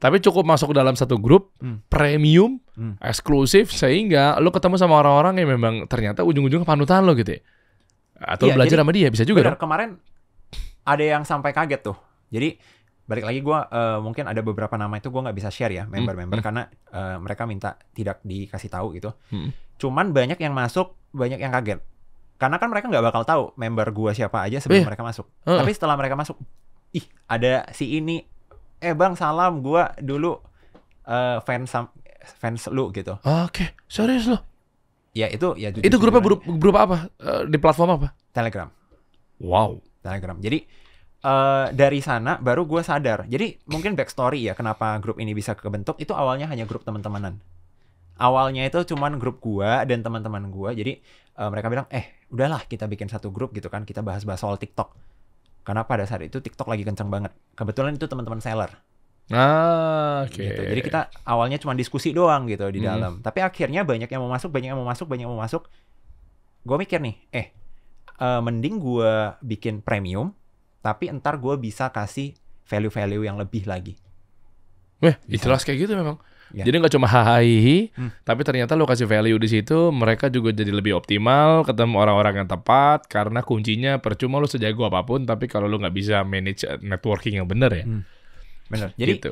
tapi cukup masuk dalam satu grup premium, eksklusif, sehingga lo ketemu sama orang-orang yang memang ternyata ujung-ujungnya panutan lo gitu ya. Atau belajar sama dia, bisa juga dong. Kemarin ada yang sampai kaget tuh. Jadi balik lagi gue mungkin ada beberapa nama itu gue nggak bisa share ya member-member karena mereka minta tidak dikasih tahu gitu. Cuman banyak yang masuk, banyak yang kaget. Karena kan mereka nggak bakal tahu member gue siapa aja sebelum mereka masuk. Tapi setelah mereka masuk, ih ada si ini, bang salam, gue dulu fans lu gitu. Oke, serius lo? Ya itu grupnya grup apa? Di platform apa? Telegram. Wow. Telegram. Jadi dari sana baru gue sadar. Jadi mungkin backstory ya kenapa grup ini bisa kebentuk. Itu awalnya hanya grup teman-temanan. Awalnya itu cuman grup gue dan teman-teman gue. Jadi mereka bilang udahlah kita bikin satu grup gitu kan. Kita bahas-bahas soal TikTok. Karena pada saat itu TikTok lagi kenceng banget. Kebetulan itu teman-teman seller. Oke. Gitu. Jadi kita awalnya cuma diskusi doang gitu di dalam. Tapi akhirnya banyak yang mau masuk. Gue mikir nih, mending gue bikin premium, tapi entar gue bisa kasih value-value yang lebih lagi. Jelas kayak gitu memang. Ya. Jadi nggak cuma hahaha, tapi ternyata lo kasih value di situ, mereka juga jadi lebih optimal, ketemu orang-orang yang tepat, karena kuncinya percuma lo sejago apapun, tapi kalau lo nggak bisa manage networking yang benar ya. Bener. Jadi gitu.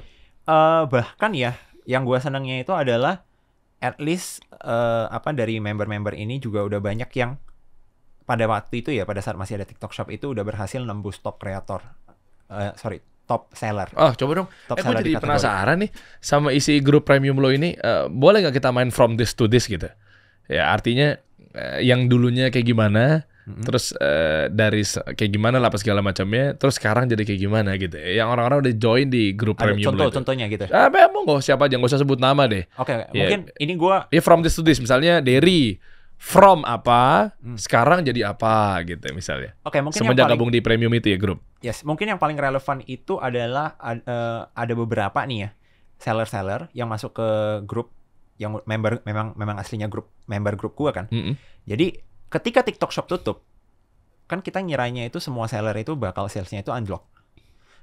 Bahkan ya yang gue senangnya itu adalah at least dari member-member ini juga udah banyak yang pada waktu itu ya, pada saat masih ada TikTok Shop itu udah berhasil nembus top kreator. Top seller. Oh, coba dong. Gue jadi penasaran nih sama isi grup premium lo ini. Boleh nggak kita main from this to this gitu? Ya artinya yang dulunya kayak gimana, terus dari kayak gimana lah apa segala macamnya, terus sekarang jadi kayak gimana gitu. Yang orang-orang udah join di grup premium lo. Contohnya gitu. Monggo siapa aja, nggak usah sebut nama deh. Oke, mungkin ini gue. Ya from this to this, misalnya dari from apa, sekarang jadi apa gitu misalnya. Oke, mungkin semenjak gabung di premium itu ya grup. Yes, mungkin yang paling relevan itu adalah ada beberapa nih ya seller-seller yang masuk ke grup yang member memang aslinya member grup gua kan. Jadi ketika TikTok Shop tutup, kan kita ngiranya itu semua seller itu bakal salesnya itu unlock.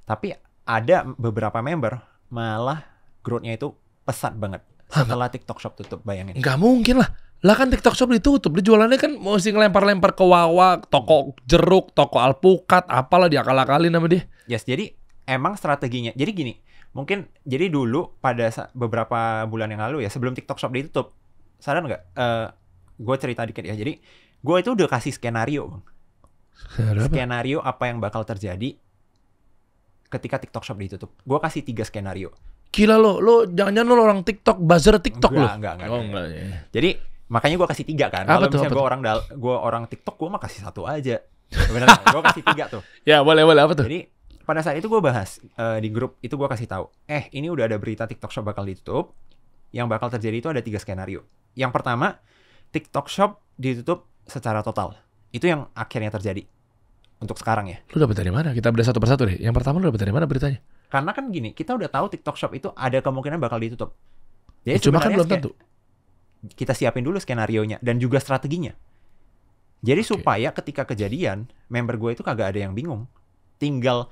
Tapi ada beberapa member malah growth-nya itu pesat banget setelah TikTok Shop tutup, bayangin. Nggak mungkin lah. Lah kan TikTok Shop ditutup, dia jualannya kan mesti ngelempar-lempar ke Wawa, toko jeruk, toko alpukat, apalah diakal-akalin sama dia. Yes, jadi emang strateginya. Jadi gini, mungkin jadi dulu pada beberapa bulan yang lalu ya, sebelum TikTok Shop ditutup, sadar nggak? Gue cerita dikit ya. Jadi Gue itu udah kasih skenario, Bang. Skenario apa yang bakal terjadi ketika TikTok Shop ditutup. Gue kasih 3 skenario. Gila lo jangan-jangan lo orang TikTok, buzzer TikTok lo. Enggak. Enggak. Ya. Jadi makanya gue kasih 3 kan. Kalau misalnya gue orang TikTok, gue mah kasih 1 aja. Bener, gue kasih 3 tuh. Ya boleh apa tuh? Jadi pada saat itu gue bahas di grup itu, gue kasih tahu, ini udah ada berita TikTok Shop bakal ditutup. Yang bakal terjadi itu ada 3 skenario. Yang pertama, TikTok Shop ditutup secara total. Itu yang akhirnya terjadi untuk sekarang ya. Lu dapet dari mana? Kita bedah satu persatu deh. Yang pertama lu dapet dari mana beritanya? Karena kan gini, kita udah tahu TikTok Shop itu ada kemungkinan bakal ditutup. Jadi Cuma kan belum tentu. Kita siapin dulu skenarionya dan juga strateginya. Jadi supaya ketika kejadian, member gue itu kagak ada yang bingung. Tinggal,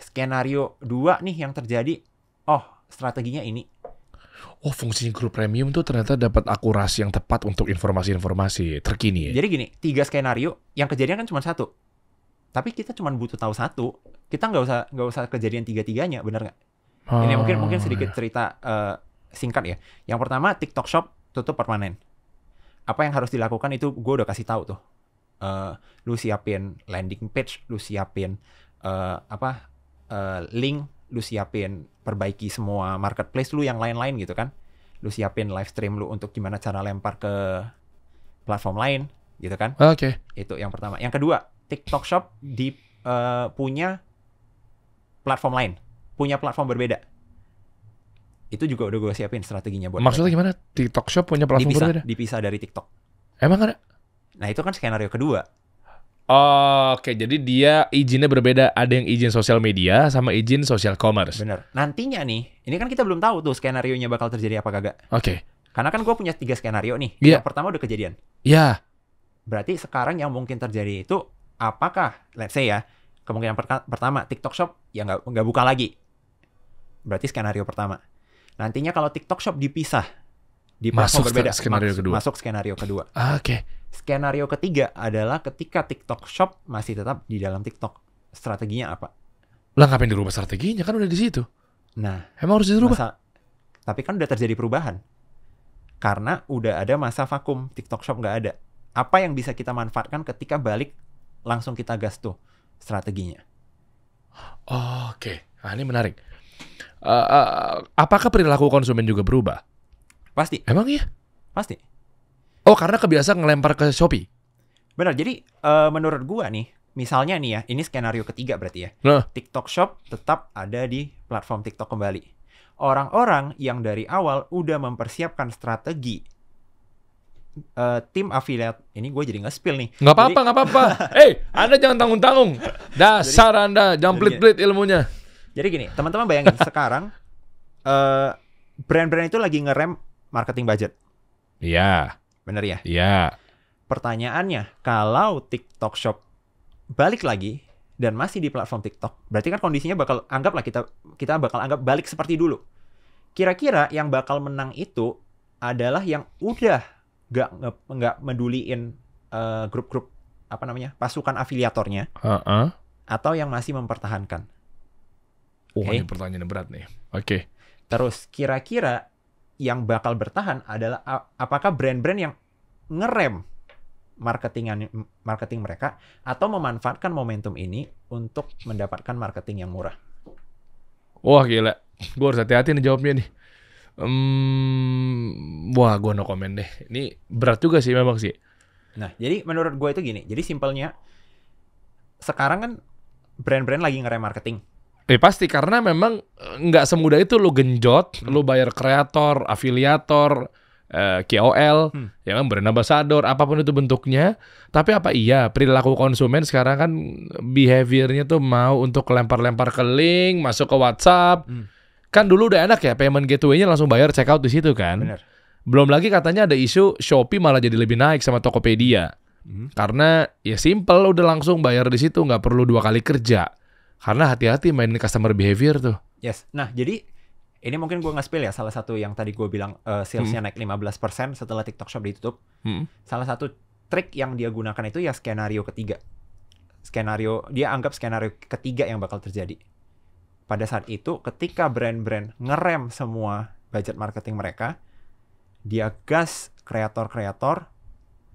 skenario 2 nih yang terjadi. Oh, strateginya ini. Oh, fungsi grup premium tuh ternyata dapat akurasi yang tepat untuk informasi-informasi terkini ya. Jadi gini, 3 skenario, yang kejadian kan cuma 1. Tapi kita cuma butuh tahu 1. Kita nggak usah kejadian 3-3-nya, bener nggak? Ini mungkin sedikit cerita singkat ya. Yang pertama, TikTok Shop tutup permanen. Apa yang harus dilakukan itu gue udah kasih tahu tuh. Lu siapin landing page, lu siapin link, lu siapin perbaiki semua marketplace lu yang lain-lain gitu kan. Lu siapin live stream lu untuk gimana cara lempar ke platform lain gitu kan. Itu yang pertama. Yang kedua, TikTok Shop punya platform lain, punya platform berbeda. Itu juga udah gue siapin strateginya buat. Maksudnya gimana? TikTok Shop punya platform berbeda? Dipisah dari TikTok. Emang ada? Nah itu kan skenario kedua. Oke, jadi dia izinnya berbeda. Ada yang izin sosial media sama izin social commerce. Bener. Nantinya nih, ini kan kita belum tahu tuh skenarionya bakal terjadi apa kagak. Karena kan gue punya 3 skenario nih. Yang pertama udah kejadian. Iya. Berarti sekarang yang mungkin terjadi itu, apakah, let's say ya, kemungkinan pertama TikTok Shop ya nggak buka lagi. Berarti skenario pertama. Nantinya kalau TikTok Shop dipisah di platform berbeda, masuk skenario kedua. Skenario ketiga adalah ketika TikTok Shop masih tetap di dalam TikTok. Strateginya apa? Lah ngapain dirubah strateginya? Kan udah di situ. Nah, emang harus dirubah? Tapi kan udah terjadi perubahan. Karena udah ada masa vakum, TikTok Shop nggak ada. Apa yang bisa kita manfaatkan ketika balik, langsung kita gas tuh strateginya. Nah, ini menarik. Apakah perilaku konsumen juga berubah? Pasti. Emang iya? Pasti. Oh, karena kebiasaan ngelempar ke Shopee? Benar, jadi menurut gua nih, misalnya nih ya, ini skenario ketiga berarti ya. TikTok Shop tetap ada di platform TikTok kembali. Orang-orang yang dari awal udah mempersiapkan strategi tim affiliate, ini gue jadi nge-spill nih. Nggak apa-apa. Anda jangan tanggung-tanggung. Dasar Anda, jangan pelit-pelit ilmunya. Jadi gini, teman-teman bayangin sekarang brand-brand itu lagi ngerem marketing budget. Iya. Bener ya? Iya. Pertanyaannya, kalau TikTok Shop balik lagi dan masih di platform TikTok, berarti kan kondisinya kita bakal anggap balik seperti dulu. Kira-kira yang bakal menang itu adalah yang udah nggak meduliin grup-grup pasukan afiliatornya, atau yang masih mempertahankan. Ini pertanyaan berat nih. Terus kira-kira yang bakal bertahan adalah apakah brand-brand yang ngerem marketing mereka atau memanfaatkan momentum ini untuk mendapatkan marketing yang murah. Wah gila, gue harus hati-hati nih jawabnya nih. Wah gue no comment deh. Ini berat juga sih memang sih. Nah jadi menurut gue itu gini. Jadi simpelnya sekarang kan brand-brand lagi ngerem marketing. Pasti karena memang nggak semudah itu lu genjot, lu bayar kreator, afiliator, KOL, ya kan, brand ambassador, apapun itu bentuknya. Tapi apa iya perilaku konsumen sekarang kan behaviornya tuh mau untuk lempar-lempar ke link, masuk ke WhatsApp. Kan dulu udah enak ya, payment gateway-nya langsung bayar check out di situ kan. Bener. Belum lagi katanya ada isu Shopee malah jadi lebih naik sama Tokopedia. Karena ya simple, udah langsung bayar di situ, nggak perlu 2 kali kerja. Karena hati-hati mainin customer behavior tuh. Yes. Nah, jadi ini mungkin gue nge-spill ya, salah satu yang tadi gue bilang salesnya naik 15% setelah TikTok Shop ditutup. Salah satu trik yang dia gunakan itu ya skenario ketiga. Dia anggap skenario ketiga yang bakal terjadi. Pada saat itu, ketika brand-brand ngerem semua budget marketing mereka, dia gas kreator-kreator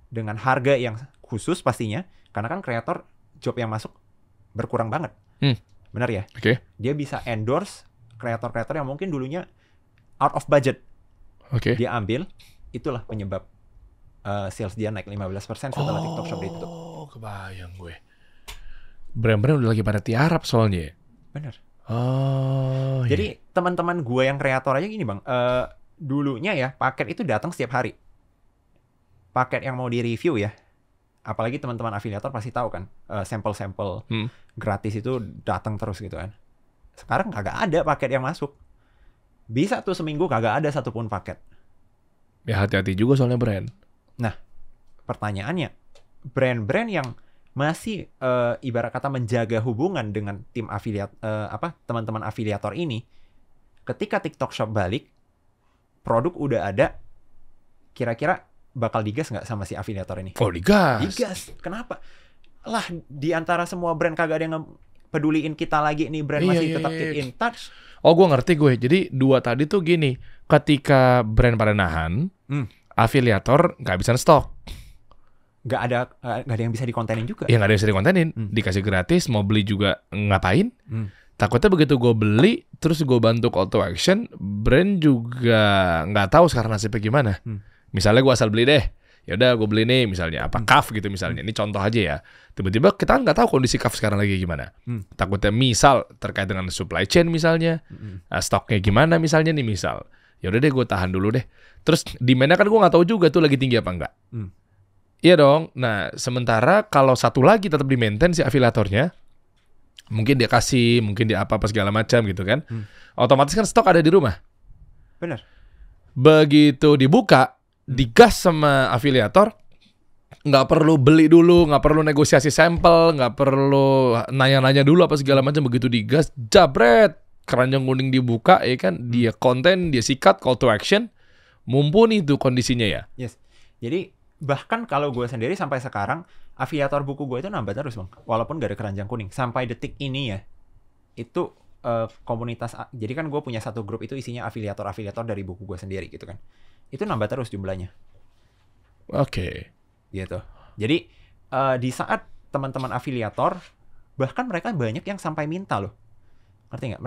dengan harga yang khusus pastinya, karena kan kreator job yang masuk berkurang banget. Benar ya? Oke. Dia bisa endorse kreator-kreator yang mungkin dulunya out of budget. Oke. Dia ambil, itulah penyebab sales dia naik 15% setelah TikTok Shop ditutup. Oh, kebayang gue. Brand-brand udah lagi pada tiarap soalnya. Bener. Oh. Jadi teman-teman gue yang kreator aja gini bang, dulunya ya paket itu datang setiap hari. Paket yang mau di-review ya, apalagi teman-teman afiliator pasti tahu kan, sampel-sampel gratis itu datang terus gitu kan. Sekarang kagak ada paket yang masuk. Bisa tuh seminggu kagak ada satupun paket. Ya hati-hati juga soalnya brand. Nah, pertanyaannya, brand-brand yang masih ibarat kata menjaga hubungan dengan tim afiliat, teman-teman afiliator ini, ketika TikTok Shop balik, produk udah ada, kira-kira bakal digas nggak sama si afiliator ini? Oh, digas. Digas. Kenapa? Lah, di antara semua brand kagak ada yang peduliin kita lagi nih, brand masih tetap keep in touch. Oh, gue ngerti gue. Jadi dua tadi tuh gini, ketika brand pada nahan, afiliator nggak bisa stok. Nggak ada yang bisa dikontenin juga. Ya nggak ada yang bisa dikontenin. Dikasih gratis, mau beli juga ngapain? Takutnya begitu gue beli, terus gue bantu call to action, brand juga nggak tahu sekarang nasibnya gimana. Misalnya gue asal beli deh, ya udah gue beli nih misalnya apa kaf gitu misalnya. Ini contoh aja ya. Tiba-tiba kita kan nggak tahu kondisi kaf sekarang lagi gimana. Takutnya misal terkait dengan supply chain misalnya, stoknya gimana misalnya nih misal. Ya udah deh gue tahan dulu deh. Terus demand-nya kan gue nggak tahu juga tuh lagi tinggi apa enggak. Iya dong. Nah sementara kalau satu lagi tetap di-maintain si afiliatornya, mungkin dia kasih, mungkin dia apa segala macam gitu kan. Otomatis kan stok ada di rumah. Bener. Begitu dibuka, digas sama afiliator, nggak perlu beli dulu, nggak perlu negosiasi sampel, nggak perlu nanya-nanya dulu apa segala macam. Begitu digas, jabret, keranjang kuning dibuka, ya kan, dia konten, dia sikat, call to action, mumpuni tuh kondisinya ya. Yes. Jadi bahkan kalau gue sendiri sampai sekarang, afiliator buku gue itu nambah terus bang, walaupun gak ada keranjang kuning. Sampai detik ini ya, itu komunitas. Jadi kan gue punya satu grup itu isinya afiliator-afiliator dari buku gue sendiri gitu kan. Itu nambah terus jumlahnya. Oke. Gitu. Jadi di saat teman-teman afiliator, bahkan mereka banyak yang sampai minta loh. Ngerti nggak?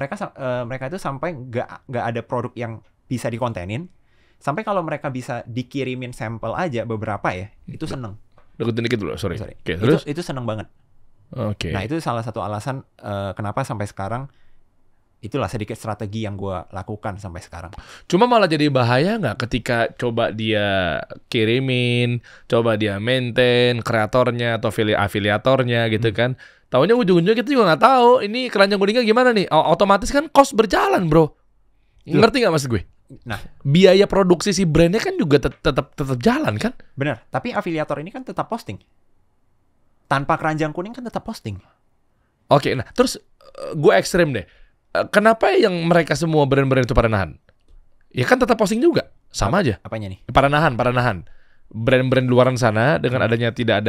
Mereka itu sampai nggak ada produk yang bisa dikontenin. Sampai kalau mereka bisa dikirimin sampel aja beberapa ya, itu seneng. Deketin dikit dulu, sorry. Okay, terus? Itu seneng banget. Oke. Nah itu salah satu alasan kenapa sampai sekarang. Itulah sedikit strategi yang gue lakukan sampai sekarang. Cuma malah jadi bahaya nggak ketika coba dia kirimin, coba dia maintain kreatornya atau afiliatornya gitu kan. Taunya ujung-ujungnya kita juga nggak tahu ini keranjang kuningnya gimana nih. Otomatis kan cost berjalan bro. Ngerti nggak maksud gue? Nah, biaya produksi si brandnya kan juga tetap jalan kan? Benar. Tapi afiliator ini kan tetap posting. Tanpa keranjang kuning kan tetap posting. Oke, nah terus gue ekstrem deh. Kenapa yang mereka semua brand-brand itu pada nahan? Ya kan tetap posting juga, sama aja. Apanya nih? Pada nahan. Brand-brand luaran sana dengan dengan tidak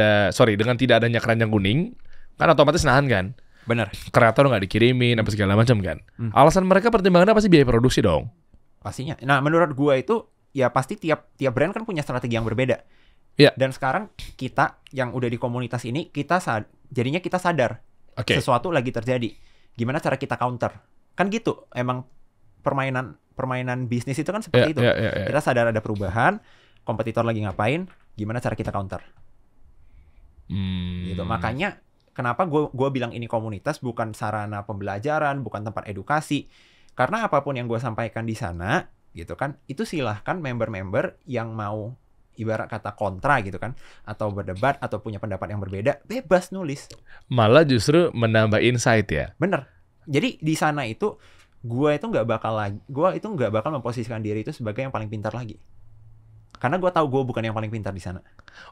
adanya keranjang kuning, kan otomatis nahan kan? Bener. Kreator nggak dikirimin, apa segala macam kan? Alasan mereka pertimbangannya pasti biaya produksi dong. Pastinya. Nah menurut gua itu ya pasti tiap brand kan punya strategi yang berbeda. Iya. Dan sekarang kita yang udah di komunitas ini jadinya kita sadar sesuatu lagi terjadi. Gimana cara kita counter? Kan gitu, emang permainan bisnis itu kan seperti itu. Kita sadar ada perubahan, kompetitor lagi ngapain, gimana cara kita counter? Gitu. Makanya kenapa gue bilang ini komunitas bukan sarana pembelajaran, bukan tempat edukasi. Karena apapun yang gue sampaikan di sana, gitu kan, itu silahkan member-member yang mau ibarat kata kontra gitu kan, atau berdebat atau punya pendapat yang berbeda, bebas nulis. Malah justru menambah insight ya. Bener. Jadi di sana itu gue itu nggak bakal memposisikan diri itu sebagai yang paling pintar lagi. Karena gue tahu gue bukan yang paling pintar di sana.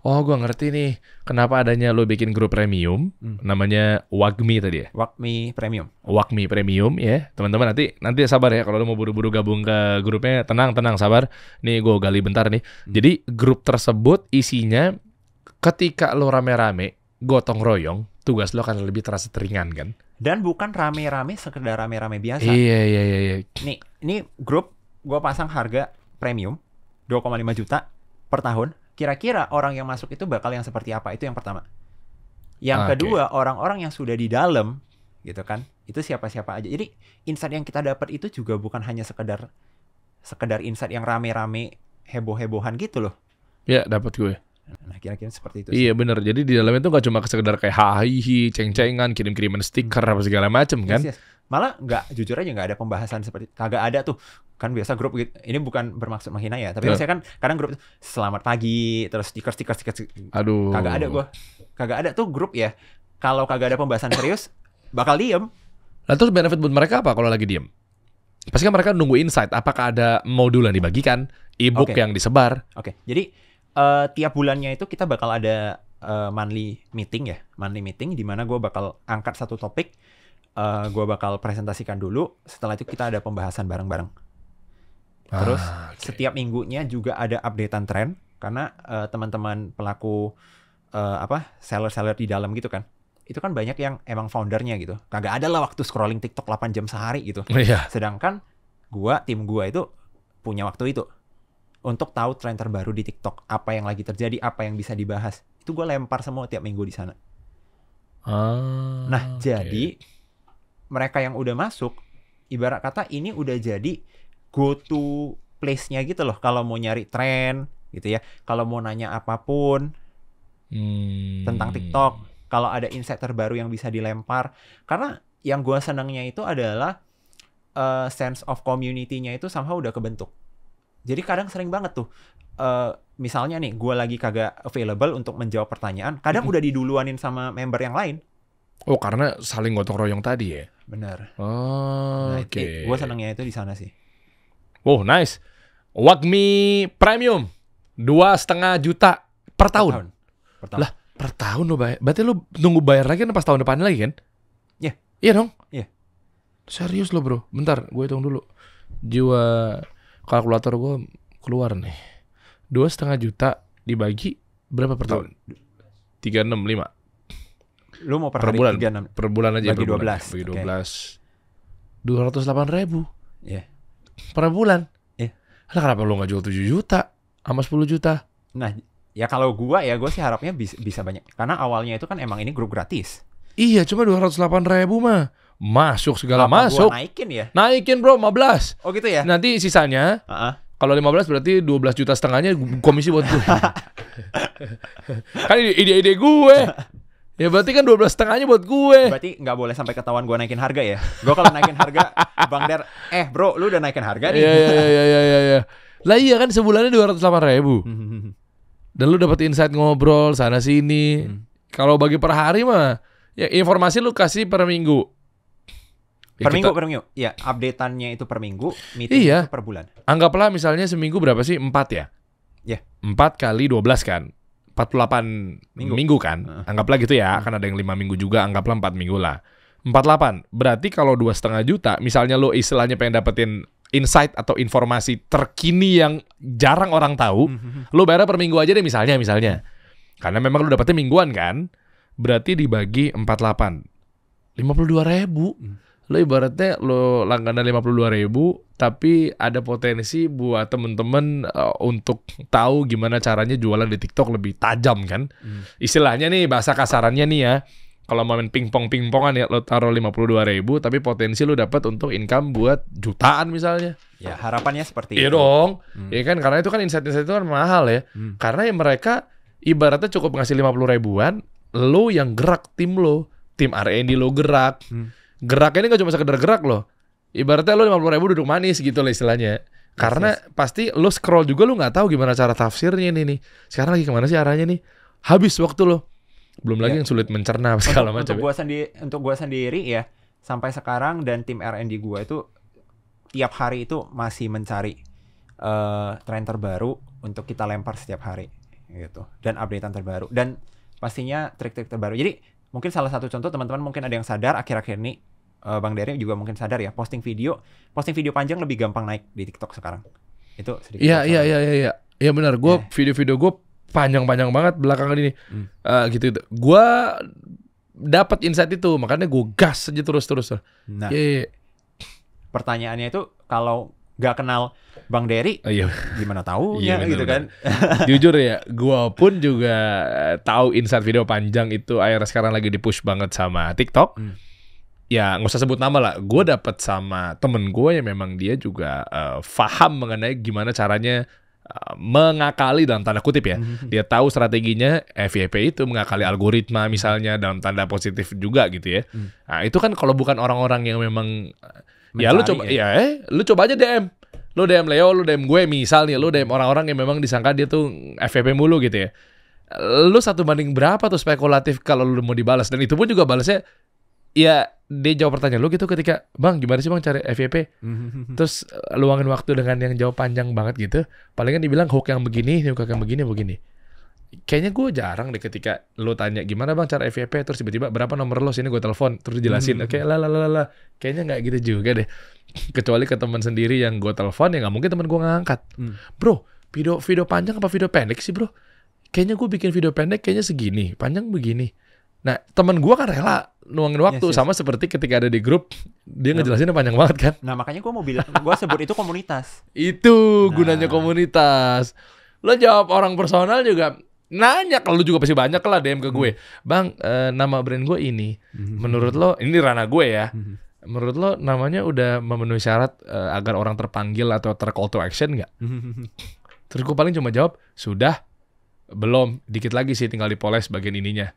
Oh, gue ngerti nih. Kenapa adanya lo bikin grup premium, namanya Wagmi tadi ya? Wagmi Premium ya. Teman-teman nanti sabar ya kalau lo mau buru-buru gabung ke grupnya, tenang sabar. Nih gue gali bentar nih. Jadi grup tersebut isinya ketika lo rame-rame, gotong royong, tugas lo akan lebih terasa ringan kan? Dan bukan rame-rame sekedar rame-rame biasa. Iya. Nih grup gue pasang harga premium 2,5 juta per tahun. kira-kira orang yang masuk itu bakal yang seperti apa, itu yang pertama. Yang kedua, orang-orang yang sudah di dalam gitu kan, itu siapa-siapa aja. Jadi insight yang kita dapat itu juga bukan hanya sekedar insight yang rame-rame heboh-hebohan gitu loh. Ya, dapat gue. Nah, kira-kira seperti itu sih. Iya benar. Jadi di dalamnya tuh gak cuma sekedar kayak hahihi, ceng-cengan, kirim-kiriman stiker apa segala macem kan. Yes. Malah jujur aja nggak ada pembahasan seperti, kagak ada tuh. Kan biasa grup gitu, ini bukan bermaksud menghina ya, tapi biasanya kan kadang grup selamat pagi, terus stiker. Aduh. Kagak ada tuh grup ya. Kalau kagak ada pembahasan serius, bakal diem. Lalu terus benefit buat mereka apa kalau lagi diem? Pasti kan mereka nunggu insight. Apakah ada modul yang dibagikan, e-book yang disebar? Oke. Jadi tiap bulannya itu kita bakal ada monthly meeting di mana gue bakal angkat satu topik, gue bakal presentasikan dulu. Setelah itu kita ada pembahasan bareng-bareng. Terus setiap minggunya juga ada updatean tren, karena teman-teman pelaku seller-seller di dalam gitu kan, itu kan banyak yang emang foundernya gitu, kagak ada lah waktu scrolling TikTok 8 jam sehari gitu. Sedangkan tim gua itu punya waktu itu untuk tahu tren terbaru di TikTok, apa yang lagi terjadi, apa yang bisa dibahas. Itu gua lempar semua tiap minggu di sana. Jadi mereka yang udah masuk, ibarat kata ini udah jadi go to place-nya gitu loh, kalau mau nyari tren gitu ya, kalau mau nanya apapun tentang TikTok, kalau ada insight terbaru yang bisa dilempar. Karena yang gue senangnya itu adalah sense of community-nya itu somehow udah kebentuk. Jadi kadang sering banget tuh, misalnya nih gue lagi kagak available untuk menjawab pertanyaan, kadang udah diduluanin sama member yang lain. Oh, karena saling gotong royong tadi ya? Bener. Oke. Gue senangnya itu di sana sih. Oh, nice. Wagmi Premium 2,5 juta per tahun. Lah, per tahun lo bayar. Berarti lo nunggu bayar lagi kan pas tahun depan lagi kan? Iya. Iya dong? Iya. Serius lo, bro. Bentar, gue hitung dulu. Jiwa kalkulator gue keluar nih. 2,5 juta dibagi berapa per tahun? 365. Lu mau per bulan? 36. Per bulan aja. Bagi per 12. Bagi 12. 208.000. Iya. Per bulan. Iya. Lah kenapa lo gak jual 7 juta sama 10 juta? Nah, ya kalau gue sih harapnya bisa banyak. Karena awalnya itu kan emang ini grup gratis. Iya, cuma 208.000 mah. Masuk segala masuk. Gua naikin ya? Naikin bro, 15. Oh gitu ya? Nanti sisanya, kalau 15 berarti 12 juta setengahnya komisi buat gue. Kan ide-ide gue. Ya berarti kan 12 setengahnya buat gue. Berarti nggak boleh sampai ketahuan gue naikin harga ya? Gue kalau naikin harga, Bang Der, bro, lu udah naikin harga nih. Iya. Lah iya kan sebulannya 208.000. Dan lu dapet insight ngobrol sana sini. Kalau bagi per hari mah, ya informasi lu kasih per minggu. Ya per minggu. Ya, update-annya itu per minggu, meeting itu per bulan. Anggaplah misalnya seminggu berapa sih? 4 ya? Iya. 4 kali 12 kan? 48 minggu kan? Anggaplah gitu ya, kan ada yang 5 minggu juga, anggaplah 4 minggu lah. 48. Berarti kalau 2,5 juta, misalnya lo istilahnya pengen dapetin insight atau informasi terkini yang jarang orang tahu, lo bayar per minggu aja deh misalnya. Karena memang lo dapetnya mingguan kan? Berarti dibagi 48. 52.000. Lo ibaratnya lo langganan 52.000, tapi ada potensi buat temen-temen untuk tahu gimana caranya jualan di TikTok lebih tajam kan? Istilahnya nih, bahasa kasarannya nih ya, kalau main pingpongan ya, lo taruh 52.000, tapi potensi lo dapat untuk income buat jutaan misalnya. Ya harapannya seperti itu. Iya dong, ya kan, karena itu kan insight-insight itu kan mahal ya. Karena ya mereka ibaratnya cukup ngasih 50.000-an, lo yang gerak tim R&D lo gerak. Gerak ini gak cuma sekedar gerak loh. Ibaratnya lo 50.000 duduk manis gitu lah istilahnya. Karena pasti lo scroll juga lo gak tahu gimana cara tafsirnya nih. Sekarang lagi kemana sih arahnya nih? Habis waktu lo. Belum lagi yang sulit mencerna segala macam. Untuk gua sendiri ya, sampai sekarang dan tim R&D gua itu tiap hari itu masih mencari tren terbaru untuk kita lempar setiap hari gitu. Dan updatean terbaru. Dan pastinya trik-trik terbaru. Jadi mungkin salah satu contoh, teman-teman mungkin ada yang sadar akhir-akhir ini, Bang Dery juga mungkin sadar ya, posting video panjang lebih gampang naik di TikTok sekarang. Itu sedikit. Iya. Iya benar. Gue video-video gue panjang-panjang banget belakangan ini. Gitu. Gue dapat insight itu, makanya gue gas aja terus. Nah, pertanyaannya itu kalau nggak kenal Bang Dery, Iya. gimana tahu Iya, gitu kan? Jujur ya, gua pun juga tahu insight video panjang itu akhirnya sekarang lagi di-push banget sama TikTok. Ya nggak usah sebut nama lah. Gue dapet sama temen gue yang memang dia juga paham mengenai gimana caranya mengakali dalam tanda kutip ya. Dia tahu strateginya FYP itu mengakali algoritma misalnya dalam tanda positif juga gitu ya. Nah itu kan kalau bukan orang-orang yang memang ya lu coba lu coba aja DM. Lu DM Leo, lu DM gue misal nih, lu DM orang-orang yang memang disangka dia tuh FYP mulu gitu ya. Lu 1 banding berapa tuh spekulatif kalau lu mau dibalas, dan itu pun juga balasnya ya dia jawab pertanyaan lu gitu ketika, "Bang, gimana sih Bang cari FYP?" Terus luangin waktu dengan yang jawab panjang banget gitu. Palingan dibilang hook yang begini, hook yang begini. Kayaknya gue jarang deh ketika lu tanya gimana Bang cara FYP, terus tiba-tiba berapa nomor lo, sini gue telepon terus jelasin. Oke, lah. Kayaknya nggak gitu juga deh. Kecuali ke teman sendiri yang gue telepon, ya nggak mungkin teman gue ngangkat. Bro, video panjang apa video pendek sih bro? Kayaknya gue bikin video pendek kayaknya segini, panjang begini. Nah, teman gue kan rela nuangin waktu. Sama seperti ketika ada di grup, dia ngejelasinnya panjang banget kan. Nah makanya gue mau bilang, gue sebut itu komunitas. Itu gunanya komunitas. Lo jawab orang personal juga nanya, kalau lu juga pasti banyak lah DM ke gue. Bang, nama brand gue ini. Menurut lo, ini ranah gue ya. Menurut lo namanya udah memenuhi syarat agar orang terpanggil atau ter-call to action nggak? Terus gue paling cuma jawab, sudah, belum, dikit lagi sih tinggal dipoles bagian ininya.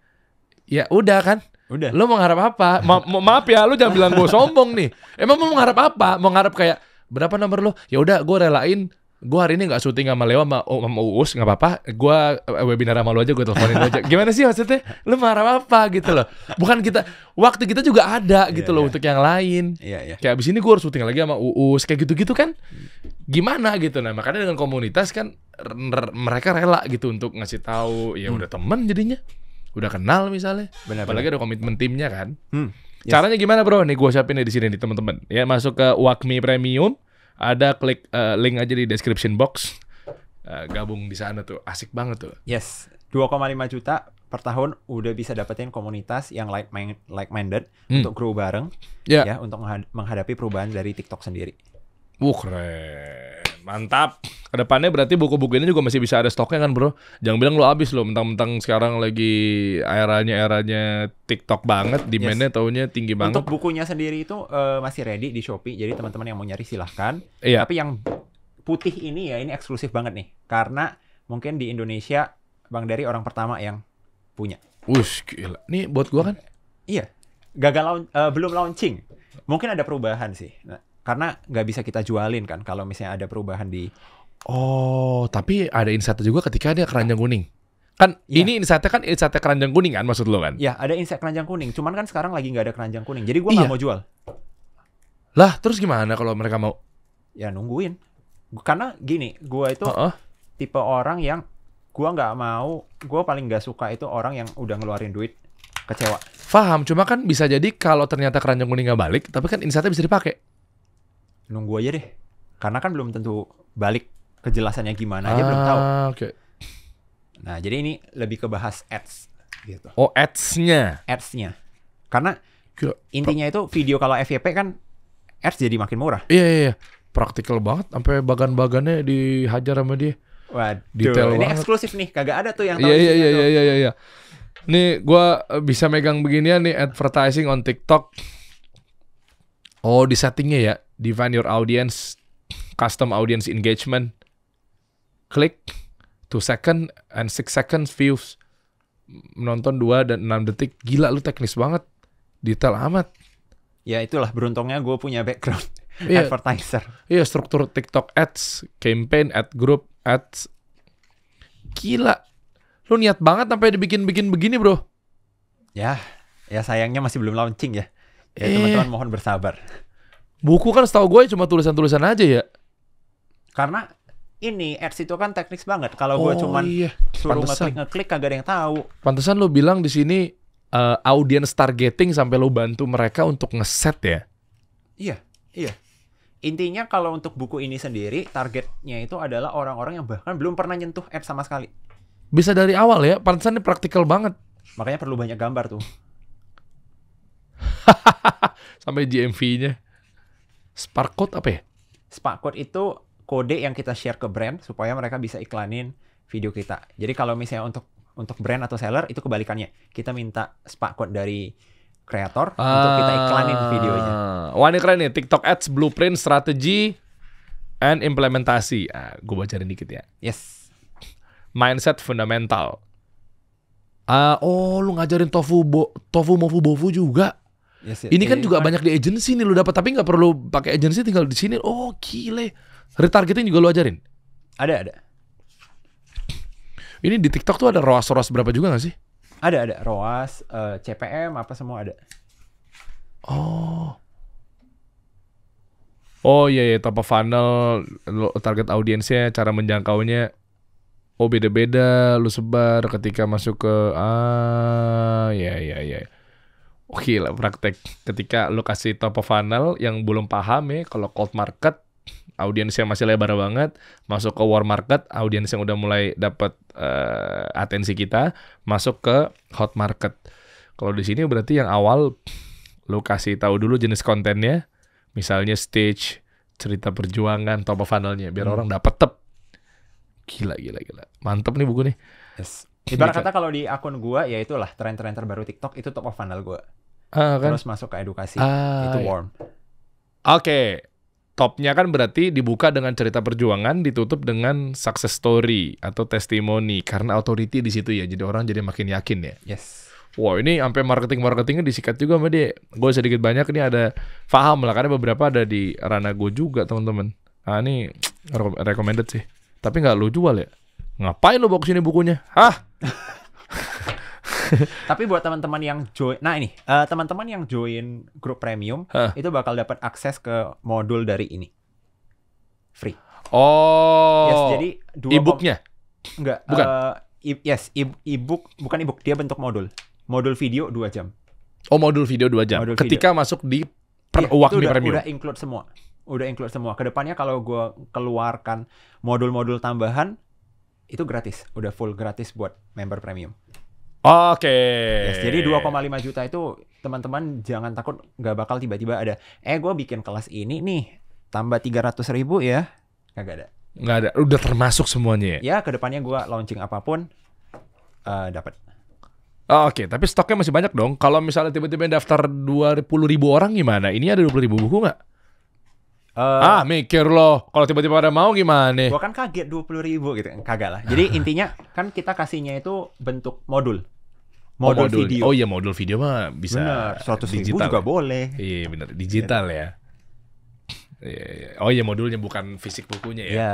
Ya udah kan. Udah. Lo mau ngarap apa? Maaf ya, lo jangan bilang gue sombong nih. Emang mau ngarap apa? Mau ngarap kayak berapa nomor lo? Ya udah, gue relain. Gue hari ini nggak syuting sama Leo sama Uus, nggak apa-apa. Gue webinar sama lo aja, gue teleponin aja. Gimana sih maksudnya? Lo mau ngarap apa gitu loh? Bukan kita, waktu kita juga ada gitu loh untuk yang lain. Kayak abis ini gue harus syuting lagi sama Uus, kayak gitu-gitu kan? Gimana gitu? Nah makanya dengan komunitas kan mereka rela gitu untuk ngasih tahu. Ya udah temen jadinya. Udah kenal misalnya, apalagi ada komitmen timnya kan. Caranya gimana bro? Nih gue siapin di sini nih teman-teman. Ya masuk ke Wakmi Premium, ada klik link aja di description box. Gabung di sana tuh, asik banget tuh. Yes, 2,5 juta per tahun udah bisa dapetin komunitas yang like-minded untuk grow bareng, ya untuk menghadapi perubahan dari TikTok sendiri. Keren. Mantap. Kedepannya berarti buku-buku ini juga masih bisa ada stoknya kan bro? Jangan bilang lo habis lo, mentang-mentang sekarang lagi eranya TikTok banget, demand-nya taunya tinggi banget. Untuk bukunya sendiri itu masih ready di Shopee, jadi teman-teman yang mau nyari silahkan. Tapi yang putih ini ya, ini eksklusif banget nih, karena mungkin di Indonesia Bang Dery orang pertama yang punya. Wush, gila. Nih buat gua kan? Iya. Belum launching. Mungkin ada perubahan sih. Nah, karena nggak bisa kita jualin kan kalau misalnya ada perubahan di... Oh, tapi ada insight juga ketika dia keranjang kuning. Kan ini insight-nya keranjang kuning kan maksud lo kan? Ya, ada insight keranjang kuning. Cuman kan sekarang lagi nggak ada keranjang kuning. Jadi gue nggak mau jual. Lah, terus gimana kalau mereka mau? Ya nungguin. Karena gini, gue itu tipe orang yang gue nggak mau, gue paling nggak suka itu orang yang udah ngeluarin duit kecewa. Paham, cuma kan bisa jadi kalau ternyata keranjang kuning nggak balik, tapi kan insight-nya bisa dipakai. Nunggu aja deh, karena kan belum tentu balik, kejelasannya gimana aja belum tahu. Nah jadi ini lebih ke bahas ads gitu. Oh ads-nya? Ads-nya, karena intinya itu video kalau FYP kan ads jadi makin murah. Iya, praktikal banget, sampai bagan-bagannya dihajar sama dia. Waduh, detail ini banget. Eksklusif nih, kagak ada tuh yang tahu. Iya. Nih gue bisa megang beginian nih, advertising on TikTok. Oh di settingnya ya, define your audience, custom audience engagement, klik 2 second and 6 seconds views, menonton 2 dan 6 detik. Gila lu teknis banget, detail amat. Ya itulah beruntungnya gue punya background advertiser. Iya, struktur TikTok ads, campaign, ad group, ads. Gila, lu niat banget sampai dibikin-bikin begini bro. Ya sayangnya masih belum launching ya. Ya teman-teman mohon bersabar. Buku kan setahu gue cuma tulisan-tulisan aja ya. Karena ini ads itu kan teknis banget. Kalau gue cuman suruh ngeklik kagak ada yang tahu. Pantesan lo bilang di sini audience targeting sampai lo bantu mereka untuk ngeset ya. Iya. Intinya kalau untuk buku ini sendiri targetnya itu adalah orang-orang yang bahkan belum pernah nyentuh ads sama sekali. Bisa dari awal ya. Pantesan ini praktikal banget. Makanya perlu banyak gambar tuh. Sampai GMV-nya. Spark code apa ya? Spa code itu kode yang kita share ke brand supaya mereka bisa iklanin video kita. Jadi kalau misalnya untuk brand atau seller itu kebalikannya. Kita minta spa code dari kreator untuk kita iklanin videonya. Wah ini keren nih, TikTok Ads Blueprint Strategi and Implementasi. Gue bacain dikit ya. Yes. Mindset fundamental. Lu ngajarin tofu mofu bofu juga. Yes, Ini kan juga banyak di agency nih lu dapat, tapi nggak perlu pakai agency, tinggal di sini. Oh gile. Retargeting juga lu ajarin? Ada. Ini di TikTok tuh ada ROAS berapa juga nggak sih? Ada ROAS, CPM apa semua ada. Oh iya, top of funnel, target audiensnya, cara menjangkaunya. Oh beda-beda, lu sebar ketika masuk ke ya. Oke lah praktek. Ketika lu kasih top of funnel yang belum paham ya, kalau cold market audiensnya masih lebar banget, masuk ke warm market, audiens yang udah mulai dapat atensi kita, masuk ke hot market. Kalau di sini berarti yang awal lu kasih tahu dulu jenis kontennya, misalnya stage, cerita perjuangan, top of funnelnya, biar orang dapat Gila. Mantep nih buku nih. Yes. Ibarat kata kalau di akun gua ya itulah tren-tren terbaru TikTok itu top of funnel gua. Kan? Terus masuk ke edukasi itu warm. Oke. Topnya kan berarti dibuka dengan cerita perjuangan, ditutup dengan success story atau testimoni karena authority di situ ya. Jadi orang jadi makin yakin ya. Yes. Wow, ini sampai marketingnya disikat juga sama dia. Gue sedikit banyak ini ada paham lah karena beberapa ada di ranah gue juga teman-teman. Ini recommended sih. Tapi nggak lu jual ya? Ngapain lu bawa kesini bukunya? Hah? Tapi buat teman-teman yang join, teman-teman yang join grup premium itu bakal dapat akses ke modul dari ini, free. Oh. Yes, jadi e-booknya? Enggak. Bukan. E-book bukan e-book, dia bentuk modul video 2 jam. Oh, modul video 2 jam. Modul ketika video. Masuk di Wakmi Premium. Udah include semua. Kedepannya kalau gue keluarkan modul-modul tambahan itu gratis, udah full gratis buat member premium. Oke. Yes, jadi 2,5 juta itu teman-teman jangan takut nggak bakal tiba-tiba ada. Gue bikin kelas ini nih tambah 300.000 ya, nggak ada. Nggak ada, udah termasuk semuanya ya. Ya kedepannya gue launching apapun dapat. Oke, tapi stoknya masih banyak dong. Kalau misalnya tiba-tiba daftar 20.000 orang gimana? Ini ada 20.000 buku nggak? Mikir loh. Kalau tiba-tiba ada mau gimana? Gua kan kaget 20.000 gitu. Kagak lah. Jadi intinya kan kita kasihnya itu bentuk modul. Modul video. Oh iya, modul video mah bisa. Bener, 100.000 juga boleh. Iya bener, digital ya. Iya. Oh iya, modulnya bukan fisik bukunya ya. Iya.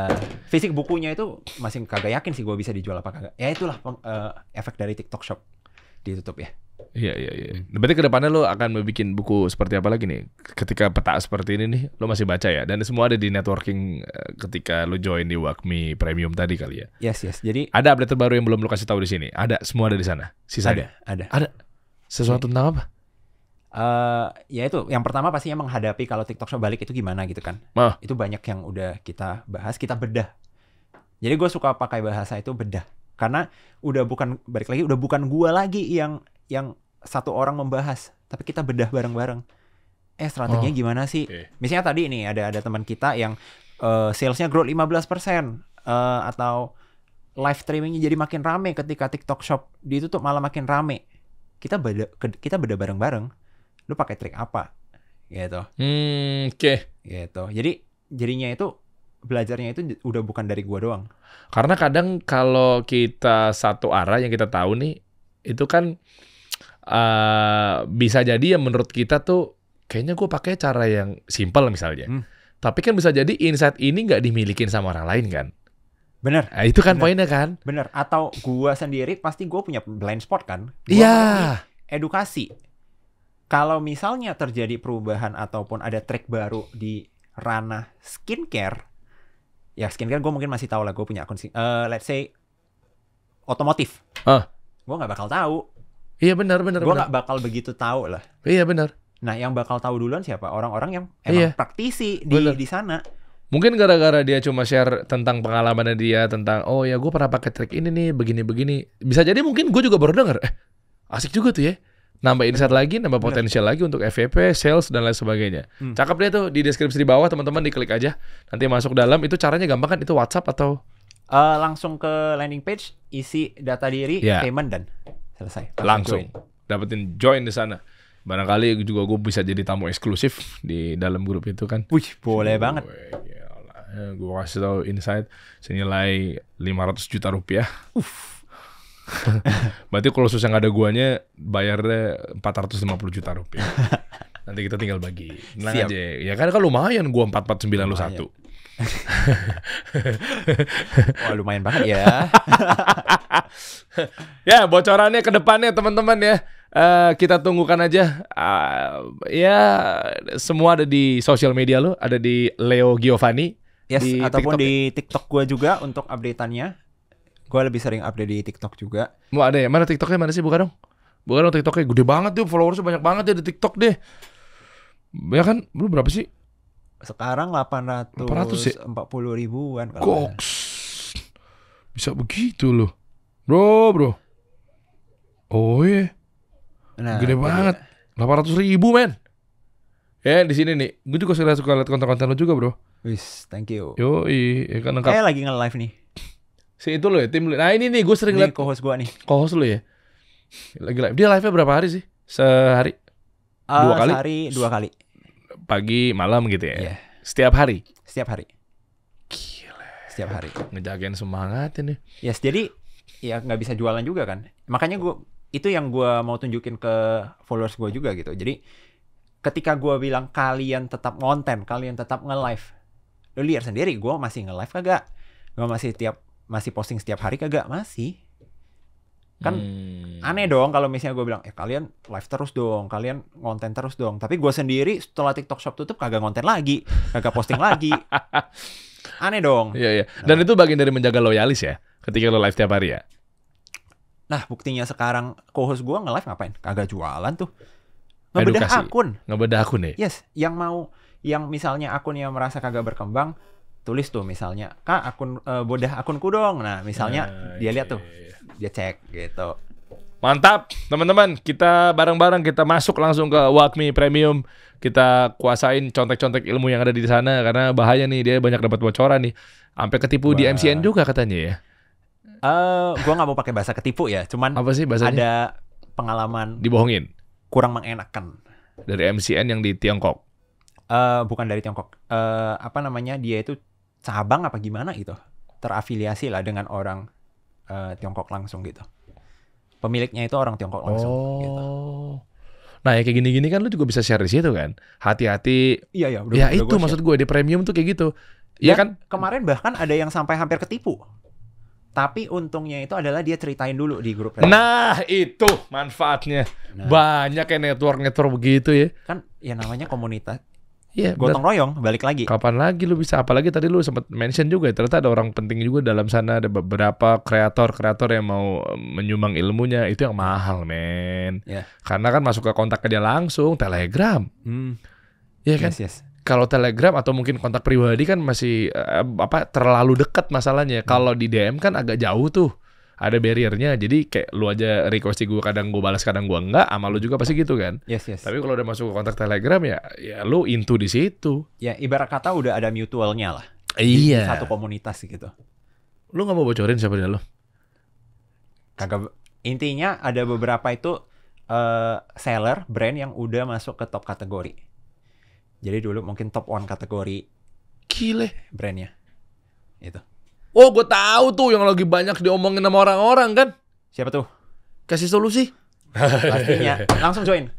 Fisik bukunya itu masih kagak yakin sih gue bisa dijual apa kagak. Ya itulah efek dari TikTok Shop ditutup ya. Iya. Berarti ke depannya lo akan bikin buku seperti apa lagi nih? Ketika peta seperti ini nih, lo masih baca ya? Dan semua ada di networking ketika lo join di Wakmi Premium tadi kali ya? Yes. Jadi ada update terbaru yang belum lo kasih tahu di sini? Ada, semua ada di sana? Sisanya? Ada. Sesuatu tentang apa? Ya itu, yang pertama pastinya menghadapi kalau TikTok Shop balik itu gimana gitu kan. Itu banyak yang udah kita bahas, kita bedah. Jadi gue suka pakai bahasa itu bedah. Karena udah bukan gua lagi yang satu orang membahas, tapi kita bedah bareng-bareng. Strateginya gimana sih? Misalnya tadi nih ada teman kita yang salesnya growth 15%, atau live streamingnya jadi makin rame ketika TikTok Shop ditutup malah makin rame. Kita bedah bareng-bareng. Lu pakai trik apa? Gitu. Gitu. Jadi jadinya itu belajarnya itu udah bukan dari gua doang. Karena kadang kalau kita satu arah yang kita tahu nih, itu kan bisa jadi ya menurut kita tuh kayaknya gue pakai cara yang simple misalnya. Tapi kan bisa jadi insight ini nggak dimilikin sama orang lain kan. Bener. Nah, itu kan poinnya kan. Bener. Atau gua sendiri pasti gue punya blind spot kan. Iya. Edukasi. Kalau misalnya terjadi perubahan ataupun ada trik baru di ranah skincare, ya skincare gue mungkin masih tahu lah, gue punya akun let's say otomotif. Gue nggak bakal tahu. Iya benar. Gue nggak bakal begitu tahu lah. Iya benar. Nah yang bakal tahu duluan siapa? Orang-orang yang emang praktisi di sana. Mungkin gara-gara dia cuma share tentang pengalamannya dia, tentang oh ya gue pernah pakai trik ini nih, begini-begini. Bisa jadi mungkin gue juga baru denger. Asik juga tuh ya. Nambah insight lagi, nambah potensial lagi untuk FVP, sales dan lain sebagainya. Cakep deh tuh, di deskripsi di bawah teman-teman diklik aja. Nanti masuk dalam, itu caranya gampang kan? Itu WhatsApp atau? Langsung ke landing page, isi data diri, payment dan selesai. Langsung dapetin join di sana. Barangkali juga gue bisa jadi tamu eksklusif di dalam grup itu kan. Wih, boleh banget. Gue kasih tau insight senilai 500 juta rupiah. Berarti kalau susah nggak ada guanya, bayarnya 450 juta rupiah. Nanti kita tinggal bagi. Tenang aja. Ya kan lumayan gua 449 lu satu. Wah, lumayan banget ya. Ya, bocorannya ke depannya teman-teman ya. Kita tunggukan aja. Ya, semua ada di sosial media lo, ada di Leo Giovanni. Yes, di ataupun TikTok, di TikTok gue juga untuk update-annya. Gue lebih sering update di TikTok juga. Mau ada ya? Mana TikToknya? Mana sih? Buka dong. Buka dong TikToknya. Gede banget tuh, followersnya banyak banget ya di TikTok deh. Ya kan? Lu berapa sih? Sekarang 840 ribuan. Goks. Bisa begitu loh. Bro. Oh iya. Nah, gede banget. 800.000 men. Ya di sini nih. Gue juga suka lihat konten-konten lu juga bro. Wis, thank you. Yoi, ya kan lengkap. Kayak lagi nge-live nih. Si itu lo ya, tim lu. Nah ini nih, gue sering lihat co-host gue nih. Co-host lu ya. Lagi live. Dia live-nya berapa hari sih? Sehari? 2 kali? Sehari 2 kali. Pagi, malam gitu ya? Iya. Setiap hari? Setiap hari. Gila. Setiap hari. Ngejagain semangat ini. Yes, jadi ya nggak bisa jualan juga kan. Makanya itu yang gue mau tunjukin ke followers gue juga gitu. Jadi ketika gue bilang kalian tetap ngonten, kalian tetap nge-live. Lu lihat sendiri, gue masih nge-live kagak? Gue masih posting setiap hari kagak? Masih. Kan aneh dong kalau misalnya gue bilang, kalian live terus dong, kalian ngonten terus dong. Tapi gue sendiri setelah TikTok Shop tutup kagak ngonten lagi, kagak posting lagi. Aneh dong. Iya. Dan itu bagian dari menjaga loyalis ya, ketika lo live tiap hari ya. Nah buktinya sekarang co-host gue nge-live ngapain? Kagak jualan tuh. Ngebedah akun ya? Yes, yang misalnya akunnya merasa kagak berkembang, tulis tuh misalnya, Kak bodah akunku dong. Nah misalnya dia lihat tuh, dia cek gitu. Mantap teman-teman, kita bareng-bareng kita masuk langsung ke Wakmi Premium. Kita kuasain contek-contek ilmu yang ada di sana, karena bahaya nih, dia banyak dapat bocoran nih. Sampai ketipu di MCN juga katanya ya. Gua nggak mau pakai bahasa ketipu ya, cuman apa sih bahasanya? Ada pengalaman dibohongin. Kurang mengenakan dari MCN yang di Tiongkok. Bukan dari Tiongkok. Dia itu cabang apa gimana gitu. Terafiliasi lah dengan orang Tiongkok langsung gitu. Pemiliknya itu orang Tiongkok langsung gitu. Nah ya kayak gini-gini kan lu juga bisa share di situ kan. Hati-hati. Iya. Ya itu maksud gue di premium tuh kayak gitu. Iya kan? Kemarin bahkan ada yang sampai hampir ketipu. Tapi untungnya itu adalah dia ceritain dulu di grup. Nah itu manfaatnya. Banyak kayak network begitu ya. Kan ya namanya komunitas. Iya, gotong royong, balik lagi. Kapan lagi lu bisa? Apalagi tadi lu sempat mention juga, ternyata ada orang penting juga dalam sana. Ada beberapa kreator yang mau menyumbang ilmunya. Itu yang mahal, men. Karena kan masuk ke kontak dia langsung, Telegram. Iya kan? Yes. Kalau Telegram atau mungkin kontak pribadi kan masih terlalu dekat masalahnya. Kalau di DM kan agak jauh tuh. Ada barriernya, jadi kayak lu aja request gue, kadang gue balas, kadang gue enggak, sama lu juga pasti gitu kan. Yes. Tapi kalau udah masuk ke kontak Telegram ya lu into di situ. Ya ibarat kata udah ada mutualnya lah. Iya. Di satu komunitas gitu. Lu nggak mau bocorin siapa dia lu? Kagak. Intinya ada beberapa itu seller brand yang udah masuk ke top kategori. Jadi dulu mungkin top 1 kategori. Gile brandnya. Itu. Oh, gue tahu tuh yang lagi banyak diomongin sama orang-orang kan. Siapa tuh? Kasih solusi. Pastinya. Langsung join.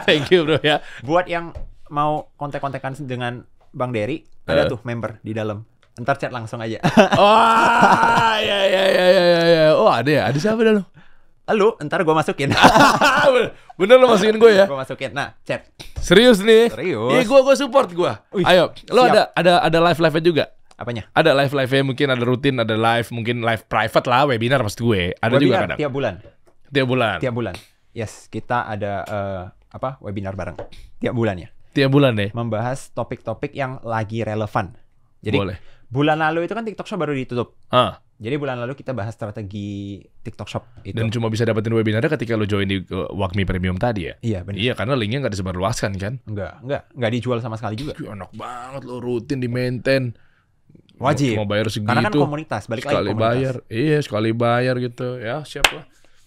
Thank you bro ya. Buat yang mau kontak-kontakan dengan Bang Dery, ada tuh member di dalam. Ntar chat langsung aja. Oh, ya. Oh, ada ya? Ada siapa dah lu? Lu, ntar gue masukin. Bener lu masukin gue ya? Gue masukin. Nah, chat. Serius nih? Serius. Iya, gue support gue. Ayo, lo ada live-nya juga? Apanya? Ada live-nya, mungkin ada rutin, ada live, mungkin live private lah, webinar maksud gue. Ada webinar juga kadang. Tiap bulan. Yes, kita ada webinar bareng. Tiap bulan ya. Tiap bulan deh. Membahas topik-topik yang lagi relevan. Jadi Boleh. bulan lalu itu kan TikTok Shop baru ditutup. Jadi bulan lalu kita bahas strategi TikTok Shop itu. Dan cuma bisa dapetin webinarnya ketika lo join di Wakmi Premium tadi ya? Iya benar. Iya, karena linknya nggak disebarluaskan kan? Nggak dijual sama sekali juga. Enak banget lo, rutin di maintain. Wajib. Mau bayar segitu. Karena kan komunitas, balik lagi sekali komunitas. bayar. Iya, sekali bayar gitu. Ya, siap lah.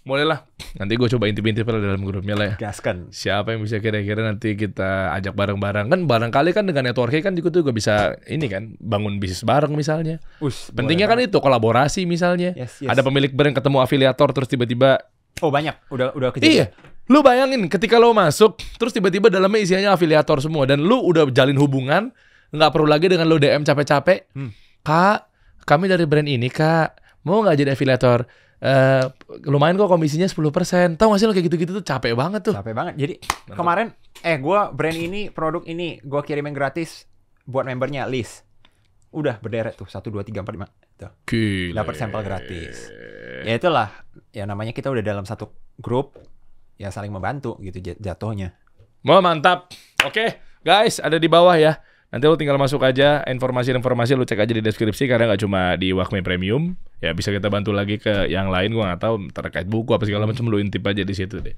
Boleh lah. Nanti gue coba intip-intip lah dalam grupnya lah ya. Gaskan. Siapa yang bisa kira-kira nanti kita ajak bareng-bareng. Kan barangkali kan dengan networking kan juga bisa ini kan, bangun bisnis bareng misalnya. Pentingnya kan itu kolaborasi misalnya. Yes. Ada pemilik brand ketemu afiliator terus tiba-tiba. Oh banyak, udah kejadian. Iya. Lu bayangin ketika lo masuk terus tiba-tiba dalamnya isinya afiliator semua dan lu udah jalin hubungan, nggak perlu lagi dengan lu DM capek-capek. Kak, kami dari brand ini kak, mau nggak jadi afiliator? Lumayan kok komisinya 10%. Tahu gak sih lo kayak gitu-gitu tuh capek banget tuh. Capek banget. Jadi kemarin gue brand ini, produk ini gue kirimin gratis buat membernya list. Udah berderet tuh 1 2 3 4 5 tuh. Dapat sampel gratis. Ya itulah, ya namanya kita udah dalam satu grup, ya saling membantu gitu jatuhnya. Mau mantap. Oke, guys, ada di bawah ya. Nanti lo tinggal masuk aja informasi-informasi, lo cek aja di deskripsi karena nggak cuma di Wakmi Premium. Ya bisa kita bantu lagi ke yang lain, gua nggak tahu terkait buku apa segala macam, lo intip aja di situ deh.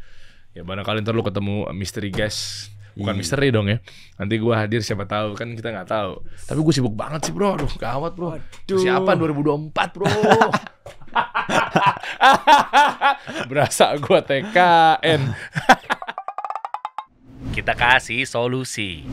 Ya barangkali ntar lo ketemu mystery guest. Bukan misteri dong ya. Nanti gua hadir siapa tahu, kan kita nggak tahu. Tapi gue sibuk banget sih bro. Aduh gawat bro. Persiapan 2024 bro. Berasa gua TKN. Kita kasih solusi.